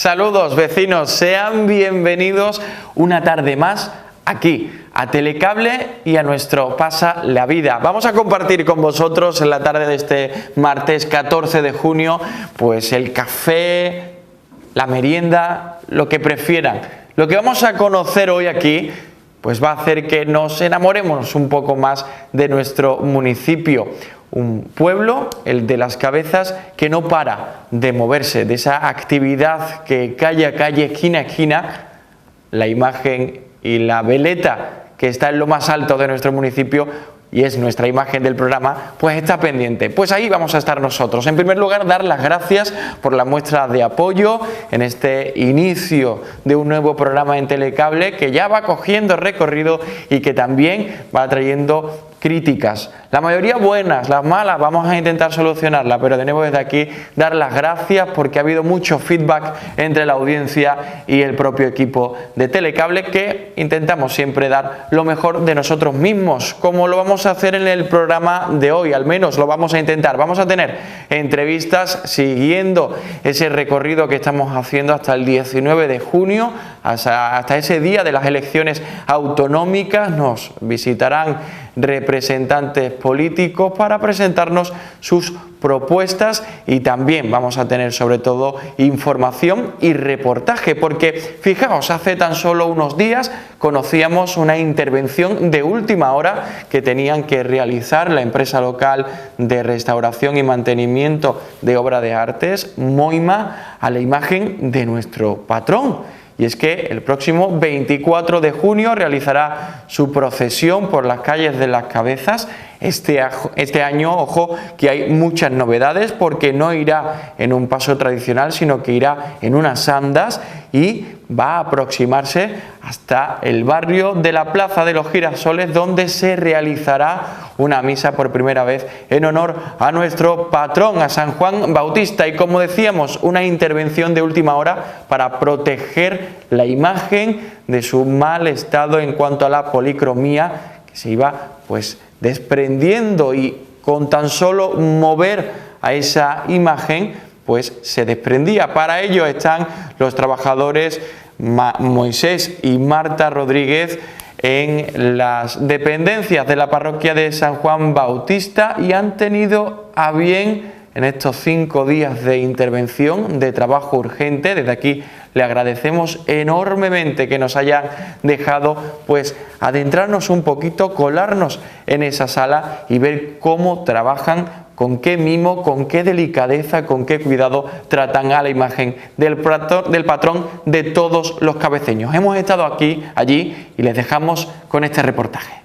Saludos vecinos, sean bienvenidos una tarde más aquí a Telecable y a nuestro Pasa la Vida. Vamos a compartir con vosotros en la tarde de este martes 14 de junio pues el café, la merienda, lo que prefieran. Lo que vamos a conocer hoy aquí pues va a hacer que nos enamoremos un poco más de nuestro municipio. Un pueblo, el de Las Cabezas, que no para de moverse, de esa actividad que calle a calle, esquina a esquina, la imagen y la veleta que está en lo más alto de nuestro municipio y es nuestra imagen del programa, pues está pendiente. Pues ahí vamos a estar nosotros. En primer lugar, dar las gracias por la muestra de apoyo en este inicio de un nuevo programa en Telecable que ya va cogiendo recorrido y que también va trayendo críticas, la mayoría buenas, las malas vamos a intentar solucionarlas, pero de nuevo desde aquí dar las gracias porque ha habido mucho feedback entre la audiencia y el propio equipo de Telecable, que intentamos siempre dar lo mejor de nosotros mismos, como lo vamos a hacer en el programa de hoy, al menos lo vamos a intentar. Vamos a tener entrevistas siguiendo ese recorrido que estamos haciendo hasta el 19 de junio, hasta ese día de las elecciones autonómicas. Nos visitarán representantes políticos para presentarnos sus propuestas y también vamos a tener sobre todo información y reportaje, porque fijaos, hace tan solo unos días conocíamos una intervención de última hora que tenían que realizar la empresa local de restauración y mantenimiento de obra de artes, Moima, a la imagen de nuestro patrón. Y es que el próximo 24 de junio realizará su procesión por las calles de Las Cabezas. Este año, ojo, que hay muchas novedades porque no irá en un paso tradicional, sino que irá en unas andas y va a aproximarse hasta el barrio de la Plaza de los Girasoles, donde se realizará una misa por primera vez en honor a nuestro patrón, a San Juan Bautista. Y como decíamos, una intervención de última hora para proteger la imagen de su mal estado en cuanto a la policromía, que se iba pues desprendiendo, y con tan solo mover a esa imagen pues se desprendía. Para ello están los trabajadores Moisés y Marta Rodríguez en las dependencias de la parroquia de San Juan Bautista y han tenido a bien en estos 5 días de intervención, de trabajo urgente. Desde aquí le agradecemos enormemente que nos hayan dejado pues adentrarnos un poquito, colarnos en esa sala y ver cómo trabajan, con qué mimo, con qué delicadeza, con qué cuidado tratan a la imagen del patrón de todos los cabeceños. Hemos estado allí y les dejamos con este reportaje.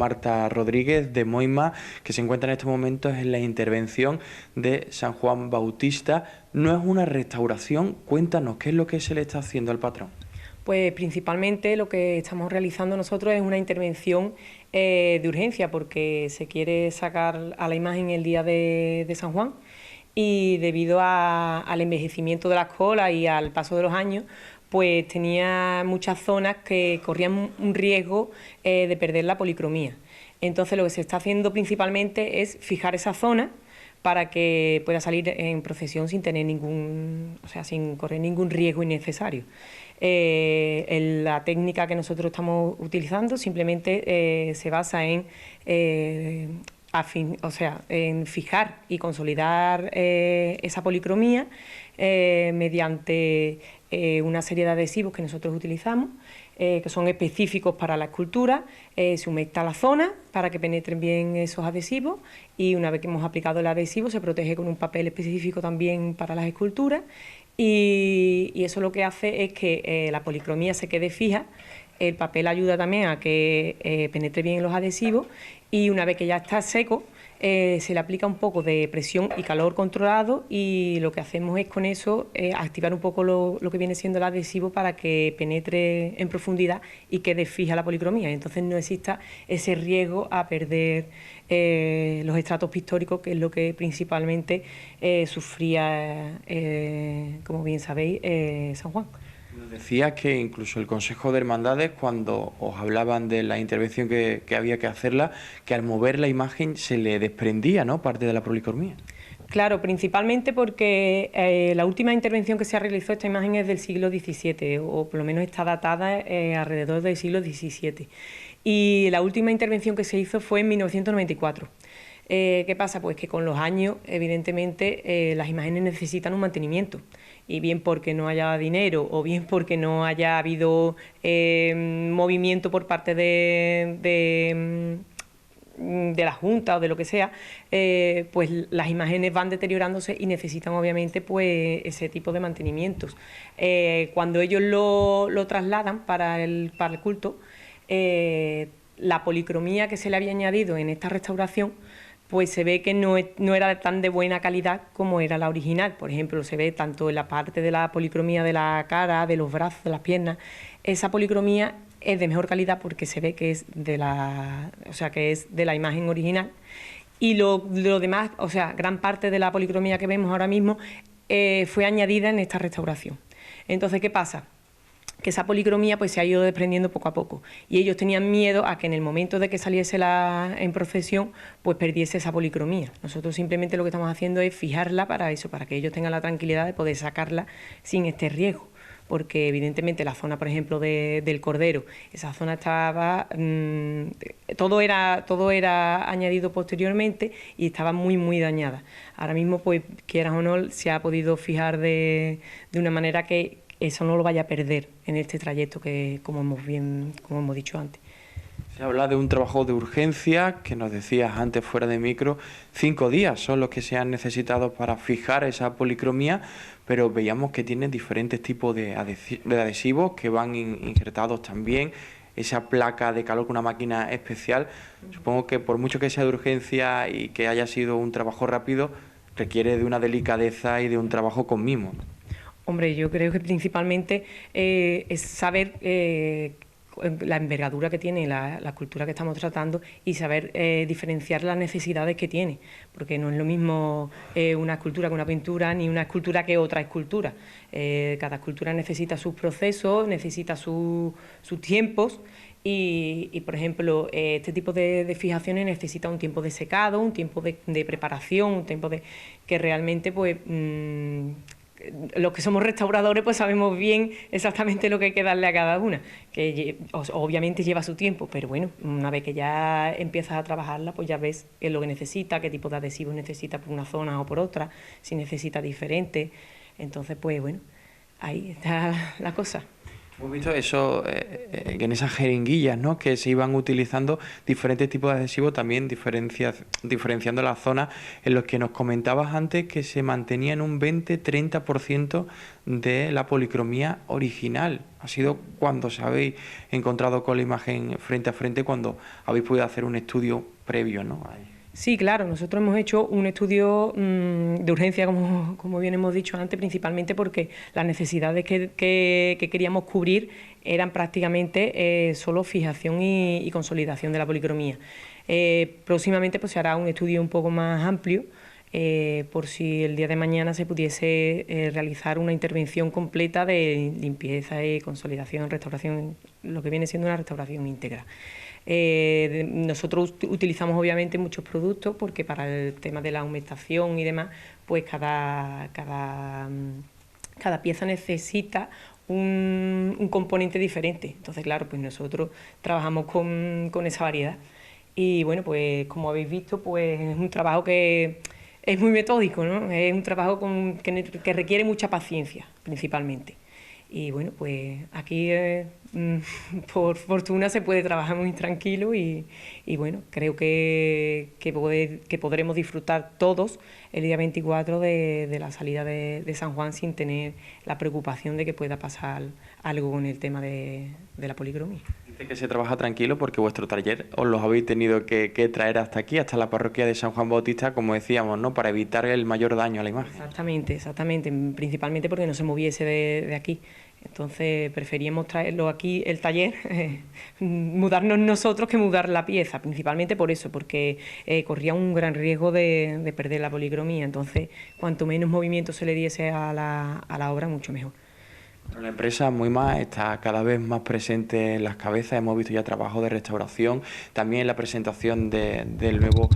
Marta Rodríguez de Moima, que se encuentra en estos momentos en la intervención de San Juan Bautista. No es una restauración, cuéntanos, ¿qué es lo que se le está haciendo al patrón? Pues principalmente lo que estamos realizando nosotros es una intervención de urgencia, porque se quiere sacar a la imagen el día de San Juan, y debido al envejecimiento de las colas y al paso de los años, pues tenía muchas zonas que corrían un riesgo de perder la policromía. Entonces lo que se está haciendo principalmente es fijar esa zona para que pueda salir en procesión sin tener sin correr ningún riesgo innecesario. La técnica que nosotros estamos utilizando simplemente se basa en en fijar y consolidar esa policromía mediante una serie de adhesivos que nosotros utilizamos, que son específicos para la escultura. Se humecta la zona para que penetren bien esos adhesivos, y una vez que hemos aplicado el adhesivo se protege con un papel específico también para las esculturas, y eso lo que hace es que la policromía se quede fija. El papel ayuda también a que penetre bien en los adhesivos, y una vez que ya está seco se le aplica un poco de presión y calor controlado, y lo que hacemos es con eso activar un poco lo que viene siendo el adhesivo para que penetre en profundidad y quede fija la policromía. Entonces no exista ese riesgo a perder los estratos pictóricos, que es lo que principalmente sufría, como bien sabéis, San Juan. Nos decías que incluso el Consejo de Hermandades, cuando os hablaban de la intervención que había que hacerla, que al mover la imagen se le desprendía, ¿no?, parte de la policromía. Claro, principalmente porque la última intervención que se realizó, esta imagen es del siglo XVII, o por lo menos está datada alrededor del siglo XVII. Y la última intervención que se hizo fue en 1994. ¿Qué pasa? Pues que con los años, evidentemente, las imágenes necesitan un mantenimiento, y bien porque no haya dinero o bien porque no haya habido movimiento por parte de la Junta o de lo que sea, pues las imágenes van deteriorándose y necesitan obviamente pues ese tipo de mantenimientos. Cuando ellos lo trasladan para el culto, la policromía que se le había añadido en esta restauración, pues se ve que no era tan de buena calidad como era la original. Por ejemplo, se ve tanto en la parte de la policromía de la cara, de los brazos, de las piernas, esa policromía es de mejor calidad porque se ve que es de la imagen original. Y lo demás, o sea, gran parte de la policromía que vemos ahora mismo fue añadida en esta restauración. Entonces, ¿qué pasa? Que esa policromía pues se ha ido desprendiendo poco a poco, y ellos tenían miedo a que en el momento de que saliese en procesión pues perdiese esa policromía. Nosotros simplemente lo que estamos haciendo es fijarla para eso, para que ellos tengan la tranquilidad de poder sacarla sin este riesgo, porque evidentemente la zona, por ejemplo, del Cordero, esa zona estaba todo era añadido posteriormente y estaba muy dañada. Ahora mismo, pues quieras o no, se ha podido fijar de una manera que eso no lo vaya a perder en este trayecto, que como hemos dicho antes. Se habla de un trabajo de urgencia, que nos decías antes fuera de micro, 5 días son los que se han necesitado para fijar esa policromía, pero veíamos que tienen diferentes tipos de adhesivos que van injertados también, esa placa de calor con una máquina especial. Supongo que por mucho que sea de urgencia y que haya sido un trabajo rápido, requiere de una delicadeza y de un trabajo con mimo. Hombre, yo creo que principalmente es saber la envergadura que tiene la escultura que estamos tratando, y saber diferenciar las necesidades que tiene, porque no es lo mismo una escultura que una pintura, ni una escultura que otra escultura. Cada escultura necesita sus procesos, necesita sus tiempos, y por ejemplo, este tipo de fijaciones necesita un tiempo de secado, un tiempo de preparación, un tiempo que realmente pues los que somos restauradores pues sabemos bien exactamente lo que hay que darle a cada una, que obviamente lleva su tiempo, pero bueno, una vez que ya empiezas a trabajarla, pues ya ves qué es lo que necesita, qué tipo de adhesivos necesita por una zona o por otra, si necesita diferente. Entonces, pues bueno, ahí está la cosa. Hemos visto eso en esas jeringuillas, ¿no? Que se iban utilizando diferentes tipos de adhesivos, también diferenciando las zonas en los que nos comentabas antes que se mantenía en un 20-30% de la policromía original. Ha sido cuando os habéis encontrado con la imagen frente a frente, cuando habéis podido hacer un estudio previo, ¿no? Sí, claro, nosotros hemos hecho un estudio de urgencia, como bien hemos dicho antes, principalmente porque las necesidades que queríamos cubrir eran prácticamente solo fijación y consolidación de la policromía. Próximamente pues, se hará un estudio un poco más amplio, por si el día de mañana se pudiese realizar una intervención completa de limpieza y consolidación, restauración, lo que viene siendo una restauración íntegra. Nosotros utilizamos obviamente muchos productos porque para el tema de la humectación y demás, pues cada pieza necesita un componente diferente. Entonces, claro, pues nosotros trabajamos con esa variedad. Y bueno, pues como habéis visto, pues es un trabajo que es muy metódico, ¿no? Es un trabajo que requiere mucha paciencia, principalmente. Y bueno, pues aquí por fortuna se puede trabajar muy tranquilo y bueno, creo que podremos disfrutar todos el día 24 de la salida de San Juan sin tener la preocupación de que pueda pasar algo con el tema de la policromía. Dice que se trabaja tranquilo porque vuestro taller os los habéis tenido que traer hasta aquí, hasta la parroquia de San Juan Bautista, como decíamos, ¿no? Para evitar el mayor daño a la imagen. Exactamente, principalmente porque no se moviese de aquí. Entonces preferíamos traerlo aquí, el taller, mudarnos nosotros que mudar la pieza, principalmente por eso, porque corría un gran riesgo de perder la policromía. Entonces, cuanto menos movimiento se le diese a la obra, mucho mejor. La empresa Muima está cada vez más presente en las cabezas. Hemos visto ya trabajo de restauración, también la presentación del nuevo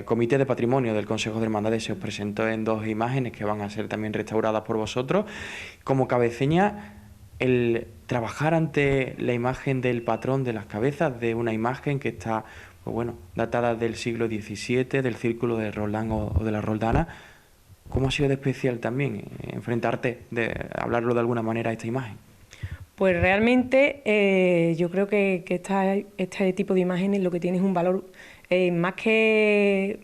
Comité de Patrimonio del Consejo de Hermandades se os presentó en 2 imágenes que van a ser también restauradas por vosotros. Como cabeceña, el trabajar ante la imagen del patrón de las cabezas, de una imagen que está, pues bueno, datada del siglo XVII, del Círculo de Roldán o de la Roldana, ¿cómo ha sido de especial también enfrentarte, de hablarlo de alguna manera, a esta imagen? Pues realmente yo creo que este tipo de imágenes lo que tiene es un valor más que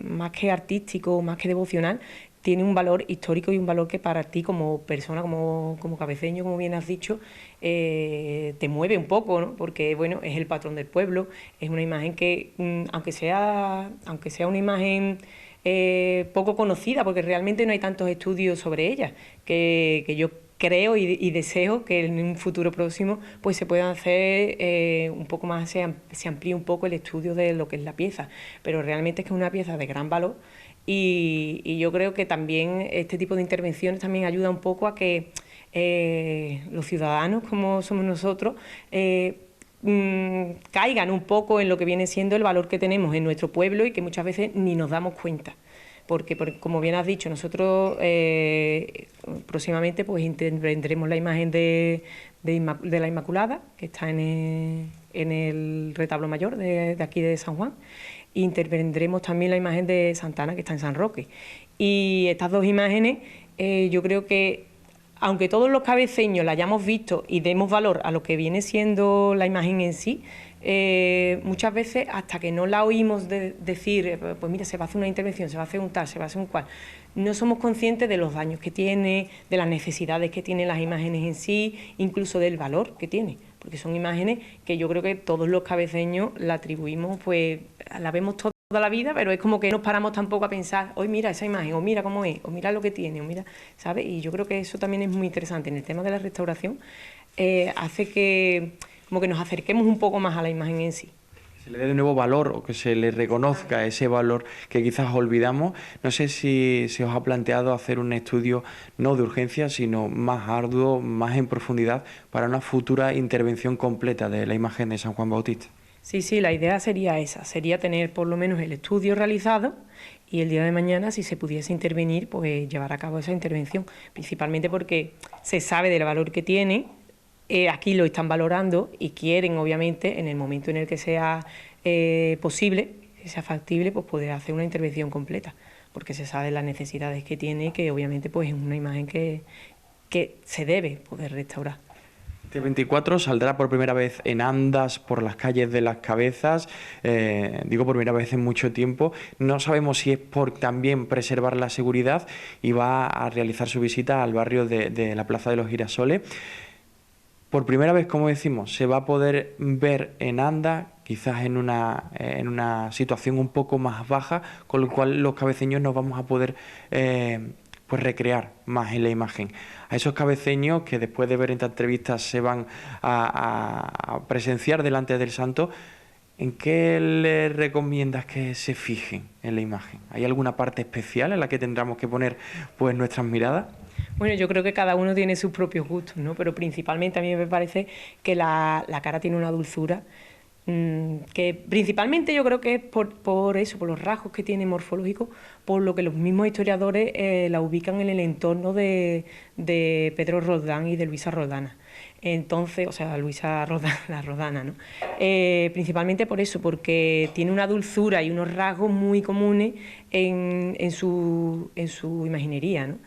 artístico, más que devocional, tiene un valor histórico y un valor que para ti como persona, como cabeceño, como bien has dicho, te mueve un poco, ¿no? Porque bueno, es el patrón del pueblo, es una imagen que, aunque sea una imagen poco conocida, porque realmente no hay tantos estudios sobre ella, que yo creo y deseo que en un futuro próximo pues se pueda hacer un poco más, se amplíe un poco el estudio de lo que es la pieza, pero realmente es que es una pieza de gran valor y yo creo que también este tipo de intervenciones también ayuda un poco a que los ciudadanos, como somos nosotros, caigan un poco en lo que viene siendo el valor que tenemos en nuestro pueblo y que muchas veces ni nos damos cuenta. Porque como bien has dicho, nosotros próximamente pues intervendremos la imagen de la Inmaculada, que está en el retablo mayor de aquí de San Juan, e intervendremos también la imagen de Santa Ana, que está en San Roque. Y estas 2 imágenes yo creo que, aunque todos los cabeceños la hayamos visto y demos valor a lo que viene siendo la imagen en sí, muchas veces hasta que no la oímos decir, pues mira, se va a hacer una intervención, se va a hacer un tal, se va a hacer un cual, no somos conscientes de los daños que tiene, de las necesidades que tienen las imágenes en sí, incluso del valor que tiene, porque son imágenes que yo creo que todos los cabeceños la atribuimos, pues la vemos toda la vida, pero es como que no nos paramos tampoco a pensar, hoy mira esa imagen, o mira cómo es, o mira lo que tiene, o mira, ¿sabes? Y yo creo que eso también es muy interesante en el tema de la restauración, hace que como que nos acerquemos un poco más a la imagen en sí. Se le dé de nuevo valor o que se le reconozca ese valor que quizás olvidamos. No sé si se os ha planteado hacer un estudio no de urgencia, sino más arduo, más en profundidad, para una futura intervención completa de la imagen de San Juan Bautista. Sí, la idea sería esa, sería tener por lo menos el estudio realizado y el día de mañana, si se pudiese intervenir, pues llevar a cabo esa intervención, principalmente porque se sabe del valor que tiene. Aquí lo están valorando y quieren, obviamente, en el momento en el que sea posible, que sea factible, pues poder hacer una intervención completa, porque se sabe las necesidades que tiene y que obviamente pues es una imagen que se debe poder restaurar. Este 24 saldrá por primera vez en andas por las calles de Las Cabezas, digo por primera vez en mucho tiempo. No sabemos si es por también preservar la seguridad y va a realizar su visita al barrio de la Plaza de los Girasoles. Por primera vez, como decimos, se va a poder ver en andas, quizás en una situación un poco más baja, con lo cual los cabeceños nos vamos a poder pues recrear más en la imagen. A esos cabeceños que después de ver esta entrevista se van a presenciar delante del santo, ¿en qué les recomiendas que se fijen en la imagen? ¿Hay alguna parte especial en la que tendremos que poner pues nuestras miradas? Bueno, yo creo que cada uno tiene sus propios gustos, ¿no? Pero principalmente a mí me parece que la cara tiene una dulzura que principalmente yo creo que es por eso, por los rasgos que tiene morfológicos, por lo que los mismos historiadores la ubican en el entorno de Pedro Roldán y de Luisa Roldana. Entonces, o sea, Luisa Roldán, la Roldana, ¿no? Principalmente por eso, porque tiene una dulzura y unos rasgos muy comunes en su imaginería, ¿no?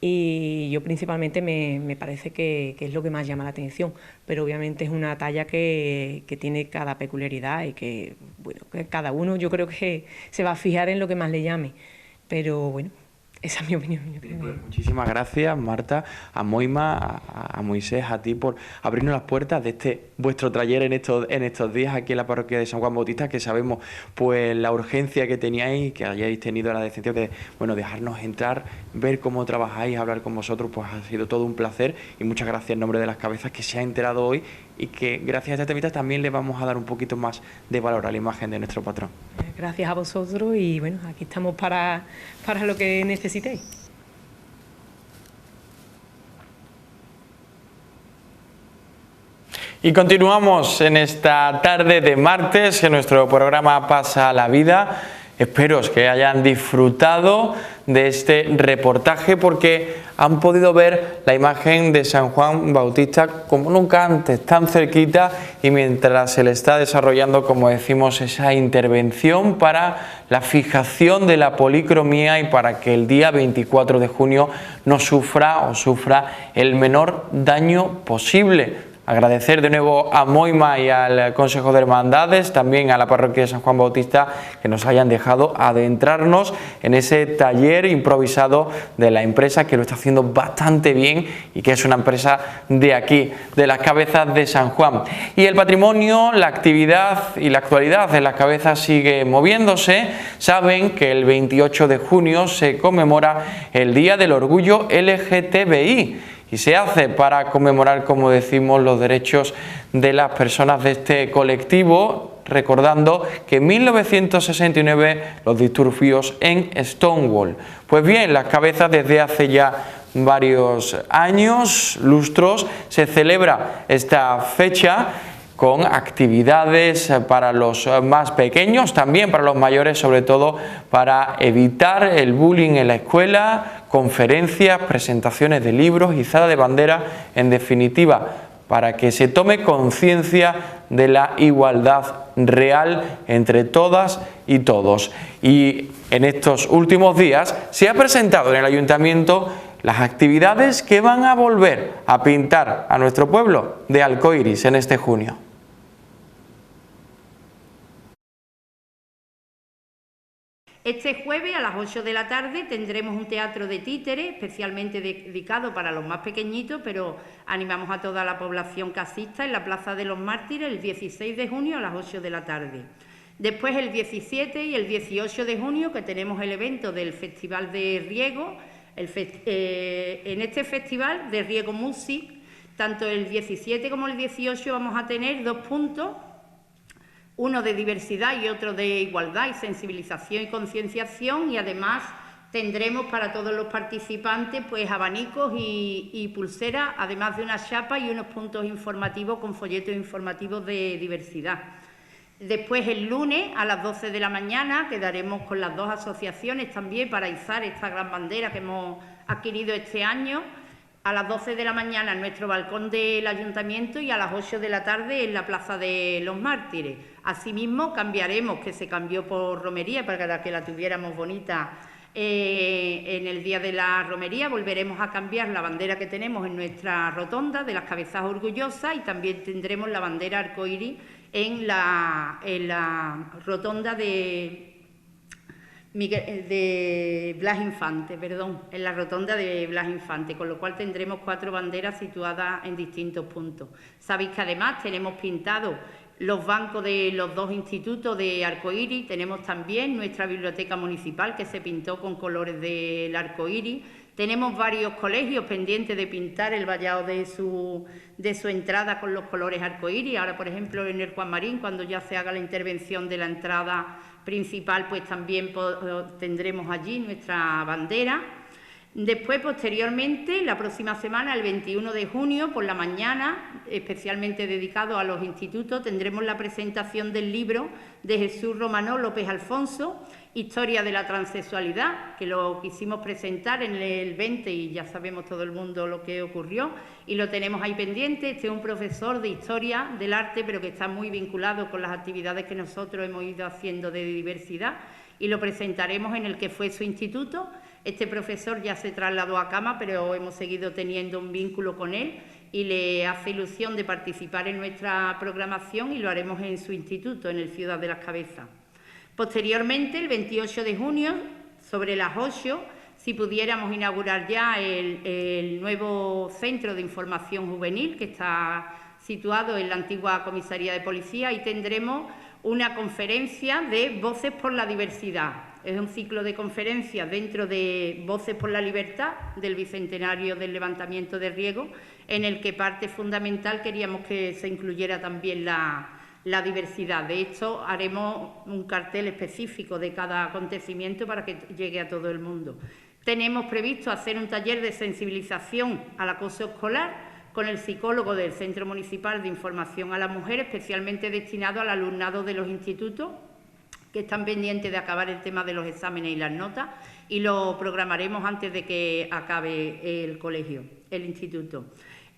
Y yo principalmente me parece que es lo que más llama la atención, pero obviamente es una talla que tiene cada peculiaridad y que, bueno, que cada uno yo creo que se va a fijar en lo que más le llame, pero bueno, esa es mi opinión. Pues muchísimas gracias, Marta, a Moima, a Moisés, a ti por abrirnos las puertas de este vuestro taller en estos días aquí en la parroquia de San Juan Bautista, que sabemos pues la urgencia que teníais, que hayáis tenido la decencia de dejarnos entrar, ver cómo trabajáis, hablar con vosotros, pues ha sido todo un placer y muchas gracias en nombre de Las Cabezas que se ha enterado hoy y que gracias a esta entrevista también le vamos a dar un poquito más de valor a la imagen de nuestro patrón. Gracias a vosotros y bueno, aquí estamos para lo que necesitéis. Y continuamos en esta tarde de martes, en nuestro programa Pasa la Vida. Espero que hayan disfrutado de este reportaje porque han podido ver la imagen de San Juan Bautista como nunca antes, tan cerquita, y mientras se le está desarrollando, como decimos, esa intervención para la fijación de la policromía y para que el día 24 de junio no sufra el menor daño posible. Agradecer de nuevo a Moima y al Consejo de Hermandades, también a la parroquia de San Juan Bautista, que nos hayan dejado adentrarnos en ese taller improvisado de la empresa, que lo está haciendo bastante bien y que es una empresa de aquí, de Las Cabezas de San Juan. Y el patrimonio, la actividad y la actualidad de Las Cabezas sigue moviéndose. Saben que el 28 de junio se conmemora el Día del Orgullo LGTBI. Y se hace para conmemorar, como decimos, los derechos de las personas de este colectivo, recordando que en 1969 los disturbios en Stonewall. Pues bien, Las Cabezas desde hace ya varios años, lustros, se celebra esta fecha con actividades para los más pequeños, también para los mayores, sobre todo para evitar el bullying en la escuela, conferencias, presentaciones de libros, izada de bandera, en definitiva, para que se tome conciencia de la igualdad real entre todas y todos. Y en estos últimos días se ha presentado en el Ayuntamiento las actividades que van a volver a pintar a nuestro pueblo de arcoíris en este junio. Este jueves a las 8 de la tarde tendremos un teatro de títeres especialmente dedicado para los más pequeñitos, pero animamos a toda la población que asista en la Plaza de los Mártires el 16 de junio a las 8 de la tarde. Después el 17 y el 18 de junio, que tenemos el evento del Festival de Riego, en este Festival de Riego Music, tanto el 17 como el 18 vamos a tener 2 puntos, uno de diversidad y otro de igualdad y sensibilización y concienciación, y además tendremos para todos los participantes pues abanicos y pulseras, además de una chapa y unos puntos informativos con folletos informativos de diversidad. Después el lunes a las 12 de la mañana quedaremos con las 2 asociaciones también para izar esta gran bandera que hemos adquirido este año. A las 12 de la mañana en nuestro balcón del Ayuntamiento y a las 8 de la tarde en la Plaza de los Mártires. Asimismo, cambiaremos, que se cambió por romería para que la tuviéramos bonita, En el día de la romería volveremos a cambiar la bandera que tenemos en nuestra rotonda de las cabezas orgullosas y también tendremos la bandera arcoíris en la rotonda de Blas Infante, en la rotonda de Blas Infante, con lo cual tendremos 4 banderas situadas en distintos puntos. Sabéis que además tenemos pintado los bancos de los 2 institutos de arcoíris, tenemos también nuestra biblioteca municipal que se pintó con colores del arcoíris, tenemos varios colegios pendientes de pintar el vallado de su entrada con los colores arcoíris. Ahora, por ejemplo, en el Juan Marín, cuando ya se haga la intervención de la entrada principal, pues también tendremos allí nuestra bandera. Después, posteriormente, la próxima semana, el 21 de junio, por la mañana, especialmente dedicado a los institutos, tendremos la presentación del libro de Jesús Romano López Alfonso, Historia de la Transexualidad, que lo quisimos presentar en el 20 y ya sabemos todo el mundo lo que ocurrió y lo tenemos ahí pendiente. Este es un profesor de Historia del Arte, pero que está muy vinculado con las actividades que nosotros hemos ido haciendo de diversidad y lo presentaremos en el que fue su instituto. Este profesor ya se trasladó a Cama, pero hemos seguido teniendo un vínculo con él y le hace ilusión de participar en nuestra programación y lo haremos en su instituto, en el Ciudad de las Cabezas. Posteriormente, el 28 de junio, sobre las 8, si pudiéramos inaugurar ya el nuevo Centro de Información Juvenil, que está situado en la antigua Comisaría de Policía, y tendremos una conferencia de Voces por la Diversidad. Es un ciclo de conferencias dentro de Voces por la Libertad, del bicentenario del levantamiento de Riego, en el que parte fundamental queríamos que se incluyera también la diversidad. De hecho, haremos un cartel específico de cada acontecimiento para que llegue a todo el mundo. Tenemos previsto hacer un taller de sensibilización al acoso escolar con el psicólogo del Centro Municipal de Información a la Mujer, especialmente destinado al alumnado de los institutos, que están pendientes de acabar el tema de los exámenes y las notas, y lo programaremos antes de que acabe el colegio, el instituto.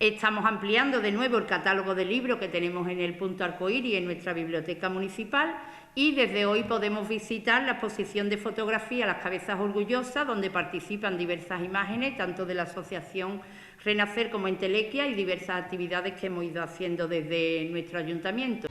Estamos ampliando de nuevo el catálogo de libros que tenemos en el Punto Arcoíris en nuestra biblioteca municipal y desde hoy podemos visitar la exposición de fotografía Las Cabezas Orgullosas, donde participan diversas imágenes, tanto de la asociación Renacer como Entelequia y diversas actividades que hemos ido haciendo desde nuestro ayuntamiento.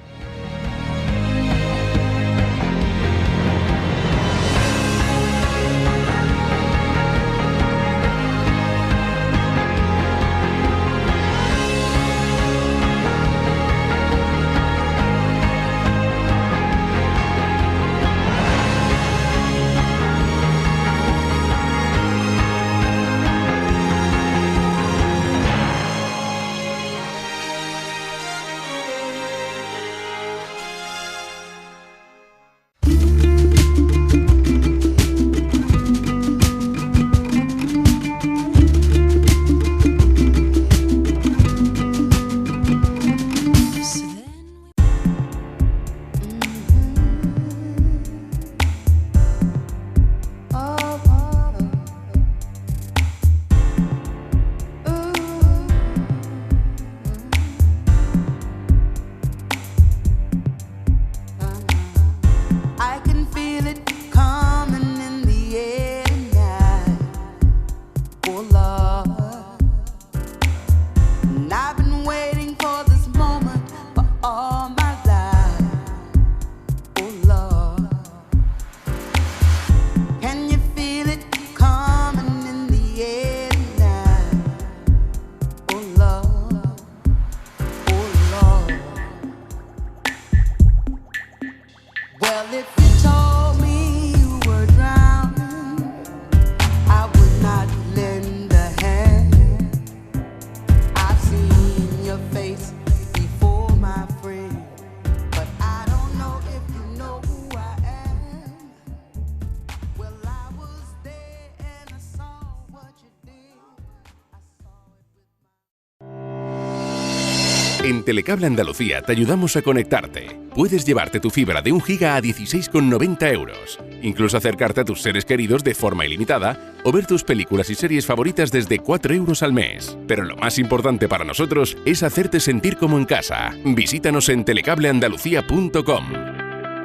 En Telecable Andalucía te ayudamos a conectarte. Puedes llevarte tu fibra de 1 giga a 16,90 euros. Incluso acercarte a tus seres queridos de forma ilimitada o ver tus películas y series favoritas desde 4 euros al mes. Pero lo más importante para nosotros es hacerte sentir como en casa. Visítanos en telecableandalucía.com.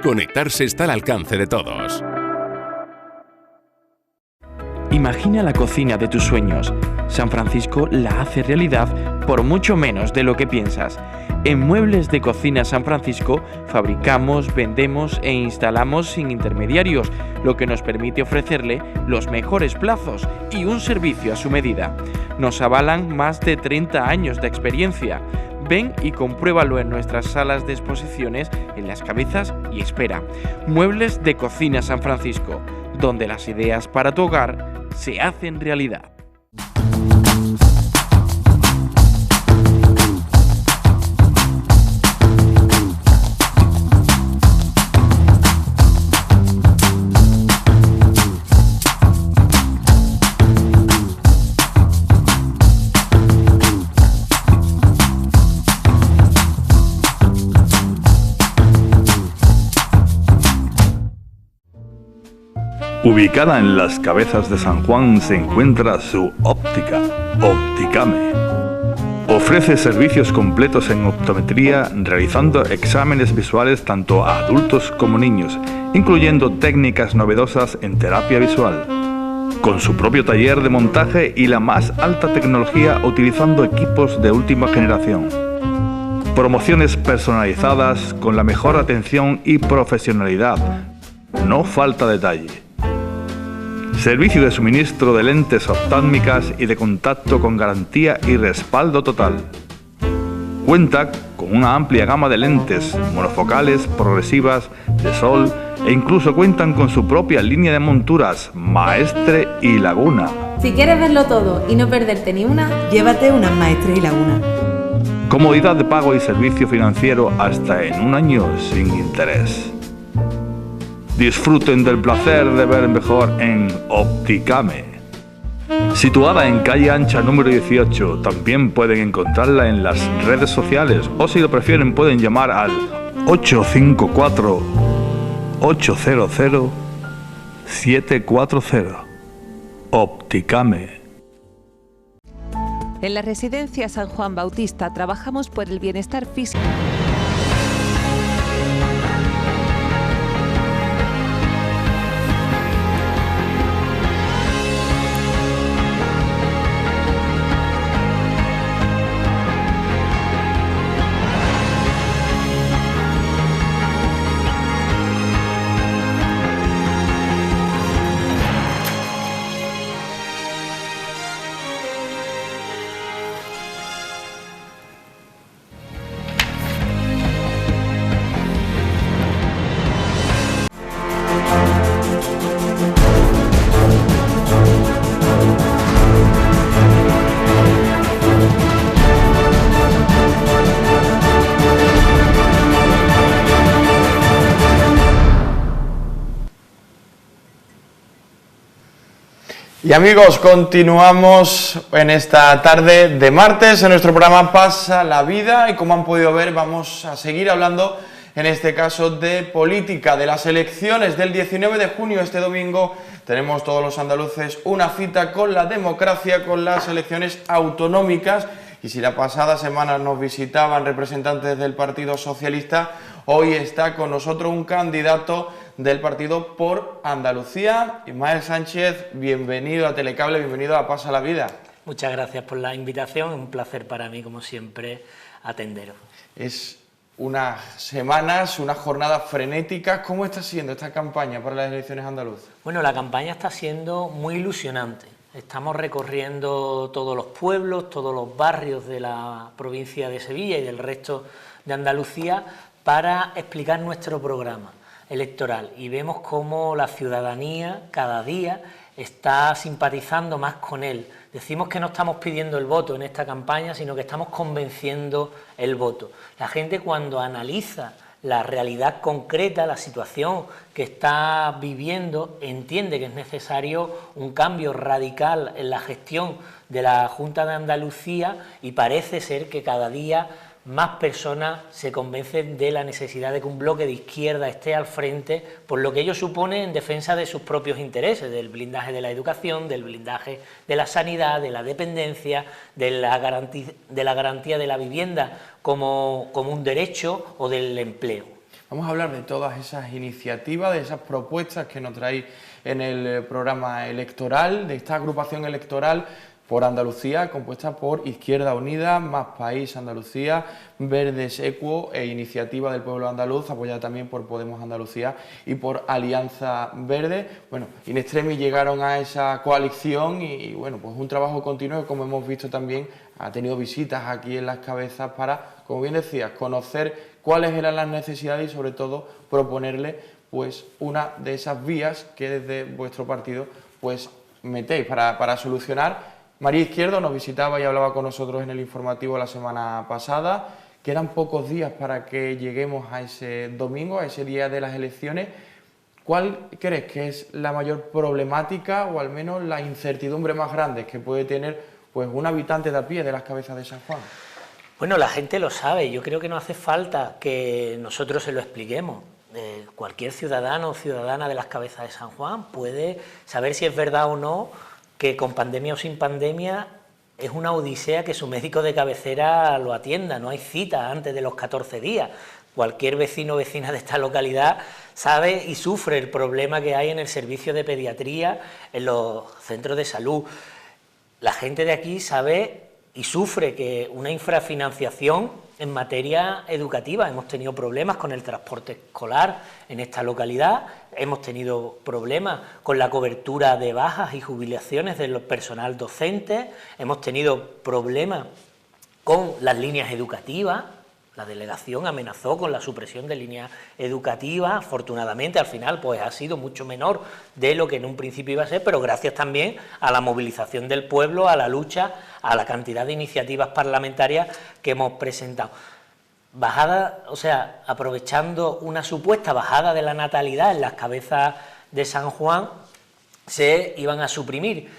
Conectarse está al alcance de todos. Imagina la cocina de tus sueños. San Francisco la hace realidad por mucho menos de lo que piensas. En Muebles de Cocina San Francisco fabricamos, vendemos e instalamos sin intermediarios, lo que nos permite ofrecerle los mejores plazos y un servicio a su medida. Nos avalan más de 30 años de experiencia. Ven y compruébalo en nuestras salas de exposiciones en Las Cabezas y Espera. Muebles de Cocina San Francisco, donde las ideas para tu hogar se hacen realidad. Ubicada en Las Cabezas de San Juan se encuentra su óptica, Opticame. Ofrece servicios completos en optometría, realizando exámenes visuales tanto a adultos como niños, incluyendo técnicas novedosas en terapia visual. Con su propio taller de montaje y la más alta tecnología utilizando equipos de última generación. Promociones personalizadas con la mejor atención y profesionalidad. No falta detalle. Servicio de suministro de lentes oftálmicas y de contacto con garantía y respaldo total. Cuenta con una amplia gama de lentes monofocales, progresivas, de sol e incluso cuentan con su propia línea de monturas Maestre y Laguna. Si quieres verlo todo y no perderte ni una, llévate unas Maestre y Laguna. Comodidad de pago y servicio financiero hasta en 1 año sin interés. Disfruten del placer de ver mejor en Opticame. Situada en calle Ancha número 18, también pueden encontrarla en las redes sociales o si lo prefieren pueden llamar al 854-800-740. Opticame. En la Residencia San Juan Bautista trabajamos por el bienestar físico. Y amigos, continuamos en esta tarde de martes en nuestro programa Pasa la Vida y como han podido ver vamos a seguir hablando en este caso de política, de las elecciones del 19 de junio, este domingo tenemos todos los andaluces una cita con la democracia, con las elecciones autonómicas y si la pasada semana nos visitaban representantes del Partido Socialista, hoy está con nosotros un candidato del partido por Andalucía. Ismael Sánchez, bienvenido a Telecable, bienvenido a Pasa la Vida. Muchas gracias por la invitación, un placer para mí, como siempre, atenderos. Es unas semanas, unas jornadas frenéticas. ¿Cómo está siendo esta campaña para las elecciones andaluzas? Bueno, la campaña está siendo muy ilusionante. Estamos recorriendo todos los pueblos, todos los barrios de la provincia de Sevilla y del resto de Andalucía para explicar nuestro programa electoral y vemos cómo la ciudadanía cada día está simpatizando más con él. Decimos que no estamos pidiendo el voto en esta campaña, sino que estamos convenciendo el voto. La gente cuando analiza la realidad concreta, la situación que está viviendo, entiende que es necesario un cambio radical en la gestión de la Junta de Andalucía y parece ser que cada día más personas se convencen de la necesidad de que un bloque de izquierda esté al frente por lo que ello supone en defensa de sus propios intereses, del blindaje de la educación, del blindaje de la sanidad, de la dependencia, de la garantía de la vivienda como un derecho o del empleo. Vamos a hablar de todas esas iniciativas, de esas propuestas que nos traéis en el programa electoral, de esta agrupación electoral por Andalucía, compuesta por Izquierda Unida, Más País Andalucía, Verdes Equo e Iniciativa del Pueblo Andaluz, apoyada también por Podemos Andalucía y por Alianza Verde. Bueno, in extremis llegaron a esa coalición y bueno, pues un trabajo continuo que, como hemos visto también, ha tenido visitas aquí en Las Cabezas para, como bien decías, conocer cuáles eran las necesidades y sobre todo proponerle pues una de esas vías que desde vuestro partido pues metéis para solucionar. María Izquierdo nos visitaba y hablaba con nosotros en el informativo la semana pasada. Quedan pocos días para que lleguemos a ese domingo, a ese día de las elecciones. ¿Cuál crees que es la mayor problemática o al menos la incertidumbre más grande que puede tener pues un habitante de a pie de Las Cabezas de San Juan? Bueno, la gente lo sabe, yo creo que no hace falta que nosotros se lo expliquemos. Cualquier ciudadano o ciudadana de Las Cabezas de San Juan puede saber si es verdad o no que con pandemia o sin pandemia es una odisea que su médico de cabecera lo atienda, no hay cita antes de los 14 días. Cualquier vecino o vecina de esta localidad sabe y sufre el problema que hay en el servicio de pediatría, en los centros de salud. La gente de aquí sabe y sufre que una infrafinanciación en materia educativa. Hemos tenido problemas con el transporte escolar en esta localidad, hemos tenido problemas con la cobertura de bajas y jubilaciones del personal docente, hemos tenido problemas con las líneas educativas. La delegación amenazó con la supresión de líneas educativas, afortunadamente al final pues ha sido mucho menor de lo que en un principio iba a ser, pero gracias también a la movilización del pueblo, a la lucha, a la cantidad de iniciativas parlamentarias que hemos presentado. Bajada, o sea, aprovechando una supuesta bajada de la natalidad en Las Cabezas de San Juan, se iban a suprimir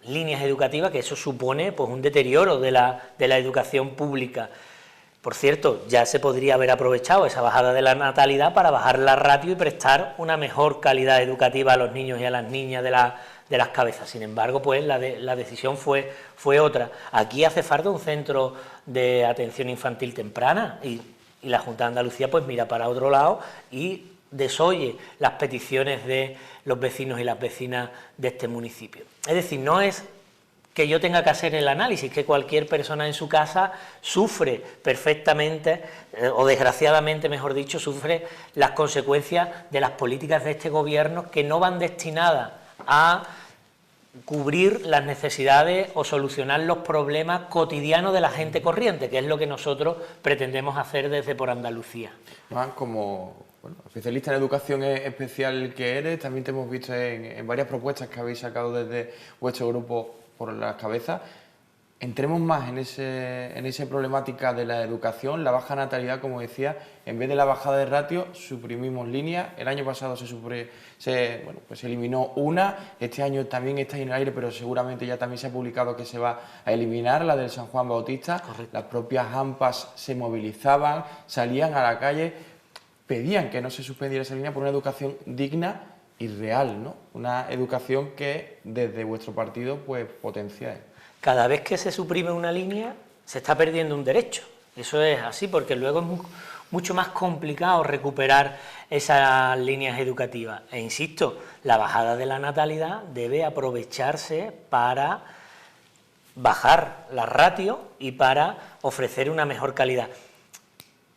líneas educativas, que eso supone pues un deterioro de la educación pública. Por cierto, ya se podría haber aprovechado esa bajada de la natalidad para bajar la ratio y prestar una mejor calidad educativa a los niños y a las niñas de Las Cabezas. Sin embargo, pues la decisión fue otra. Aquí hace falta un centro de atención infantil temprana y la Junta de Andalucía pues mira para otro lado y desoye las peticiones de los vecinos y las vecinas de este municipio. Es decir, no es que yo tenga que hacer el análisis, que cualquier persona en su casa sufre perfectamente, o desgraciadamente, mejor dicho, sufre las consecuencias de las políticas de este gobierno que no van destinadas a cubrir las necesidades o solucionar los problemas cotidianos de la gente corriente, que es lo que nosotros pretendemos hacer desde Por Andalucía. Como especialista en educación especial que eres, también te hemos visto en varias propuestas que habéis sacado desde vuestro grupo Por Las Cabezas. Entremos más en esa problemática de la educación, la baja natalidad, como decía, en vez de la bajada de ratio, suprimimos líneas. El año pasado se eliminó una, este año también está en el aire, pero seguramente ya también se ha publicado que se va a eliminar, la del San Juan Bautista. Correcto. Las propias AMPAs se movilizaban, salían a la calle, pedían que no se suspendiera esa línea por una educación digna y real, ¿no? Una educación que desde vuestro partido pues potenciáis. Cada vez que se suprime una línea se está perdiendo un derecho, eso es así, porque luego es mucho más complicado recuperar esas líneas educativas. E insisto, la bajada de la natalidad debe aprovecharse para bajar la ratio y para ofrecer una mejor calidad.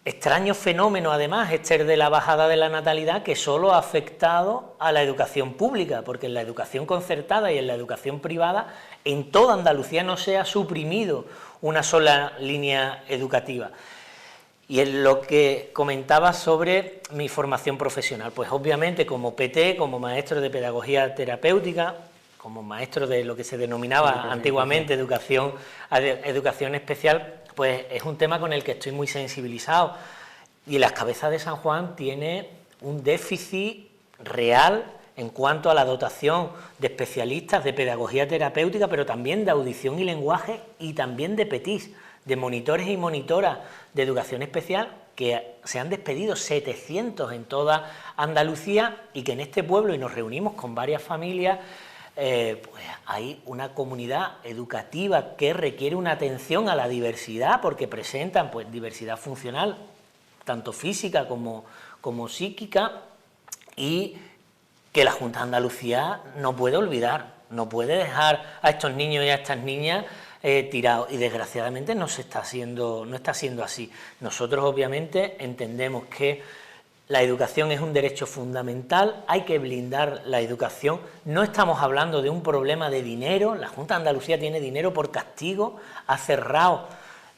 Extraño fenómeno, además, este de la bajada de la natalidad, que solo ha afectado a la educación pública, porque en la educación concertada y en la educación privada, en toda Andalucía no se ha suprimido una sola línea educativa. Y en lo que comentaba sobre mi formación profesional, pues obviamente como PT, como maestro de pedagogía terapéutica, como maestro de lo que se denominaba antiguamente educación especial, pues es un tema con el que estoy muy sensibilizado. Y Las Cabezas de San Juan tiene un déficit real en cuanto a la dotación de especialistas de pedagogía terapéutica, pero también de audición y lenguaje, y también de PETIS, de monitores y monitoras de educación especial, que se han despedido 700 en toda Andalucía, y que en este pueblo, y nos reunimos con varias familias, pues hay una comunidad educativa que requiere una atención a la diversidad, porque presentan pues diversidad funcional, tanto física como psíquica, y que la Junta de Andalucía no puede olvidar, no puede dejar a estos niños y a estas niñas tirados, y desgraciadamente no está siendo así. Nosotros obviamente entendemos que la educación es un derecho fundamental, hay que blindar la educación, no estamos hablando de un problema de dinero, la Junta de Andalucía tiene dinero por castigo, ha cerrado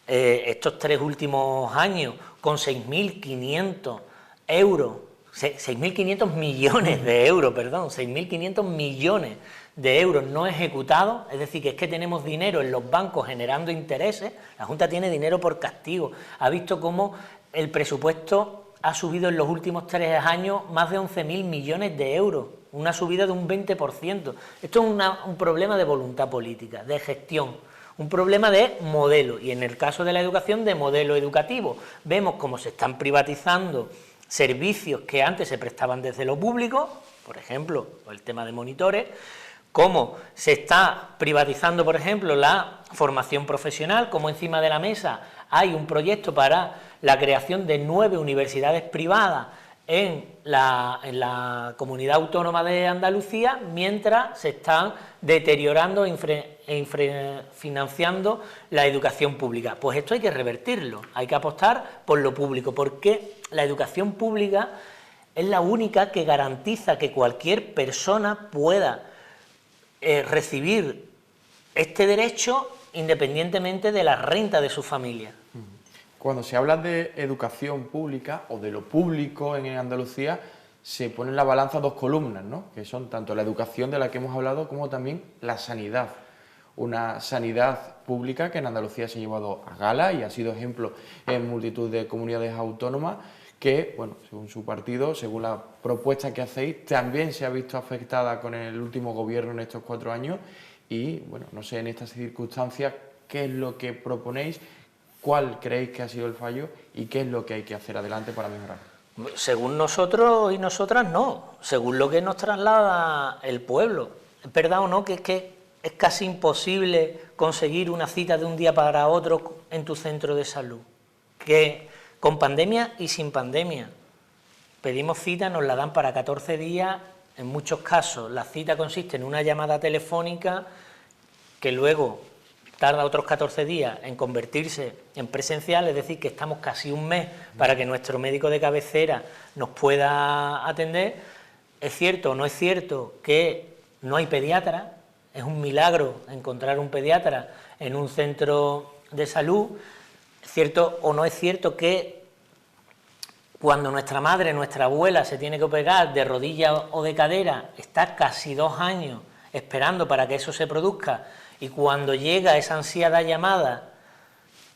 estos 3 últimos años con 6.500 euros, 6.500 millones de euros, perdón, 6.500 millones de euros no ejecutados, es decir, que es que tenemos dinero en los bancos generando intereses, la Junta tiene dinero por castigo, ha visto cómo el presupuesto ha subido en los últimos 3 años más de 11.000 millones de euros, una subida de un 20%. Esto es un problema de voluntad política, de gestión, un problema de modelo, y en el caso de la educación, de modelo educativo. Vemos cómo se están privatizando servicios que antes se prestaban desde lo público, por ejemplo, el tema de monitores, cómo se está privatizando, por ejemplo, la formación profesional, cómo encima de la mesa hay un proyecto para la creación de 9 universidades privadas en la Comunidad Autónoma de Andalucía, mientras se están deteriorando e financiando la educación pública. Pues esto hay que revertirlo, hay que apostar por lo público, porque la educación pública es la única que garantiza que cualquier persona pueda recibir este derecho independientemente de la renta de su familia. Cuando se habla de educación pública o de lo público en Andalucía, se ponen en la balanza 2 columnas, ¿no? Que son tanto la educación de la que hemos hablado como también la sanidad. Una sanidad pública que en Andalucía se ha llevado a gala y ha sido ejemplo en multitud de comunidades autónomas que, bueno, según su partido, según la propuesta que hacéis, también se ha visto afectada con el último gobierno en estos 4 años y, bueno, no sé, en estas circunstancias, ¿qué es lo que proponéis? ¿Cuál creéis que ha sido el fallo y qué es lo que hay que hacer adelante para mejorar? Según nosotros y nosotras no, según lo que nos traslada el pueblo. ¿Es verdad o no que es casi imposible conseguir una cita de un día para otro en tu centro de salud? Que con pandemia y sin pandemia pedimos cita, nos la dan para 14 días, en muchos casos la cita consiste en una llamada telefónica que luego tarda otros 14 días en convertirse en presencial, es decir, que estamos casi un mes para que nuestro médico de cabecera nos pueda atender. ¿Es cierto o no es cierto que no hay pediatra? Es un milagro encontrar un pediatra en un centro de salud. ¿Es cierto o no es cierto que cuando nuestra madre, nuestra abuela se tiene que operar de rodilla o de cadera, está casi 2 años esperando para que eso se produzca? Y cuando llega esa ansiada llamada,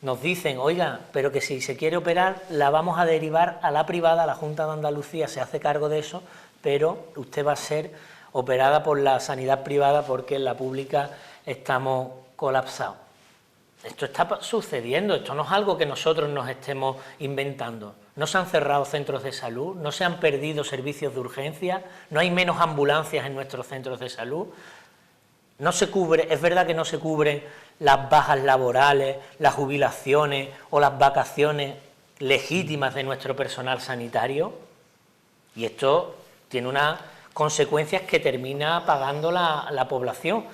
nos dicen, oiga, pero que si se quiere operar, la vamos a derivar a la privada, la Junta de Andalucía se hace cargo de eso, pero usted va a ser operada por la sanidad privada porque en la pública estamos colapsados. Esto está sucediendo, esto no es algo que nosotros nos estemos inventando. No se han cerrado centros de salud, no se han perdido servicios de urgencia, no hay menos ambulancias en nuestros centros de salud. No se cubre, es verdad que no se cubren las bajas laborales, las jubilaciones o las vacaciones legítimas de nuestro personal sanitario, y esto tiene unas consecuencias que termina pagando la población.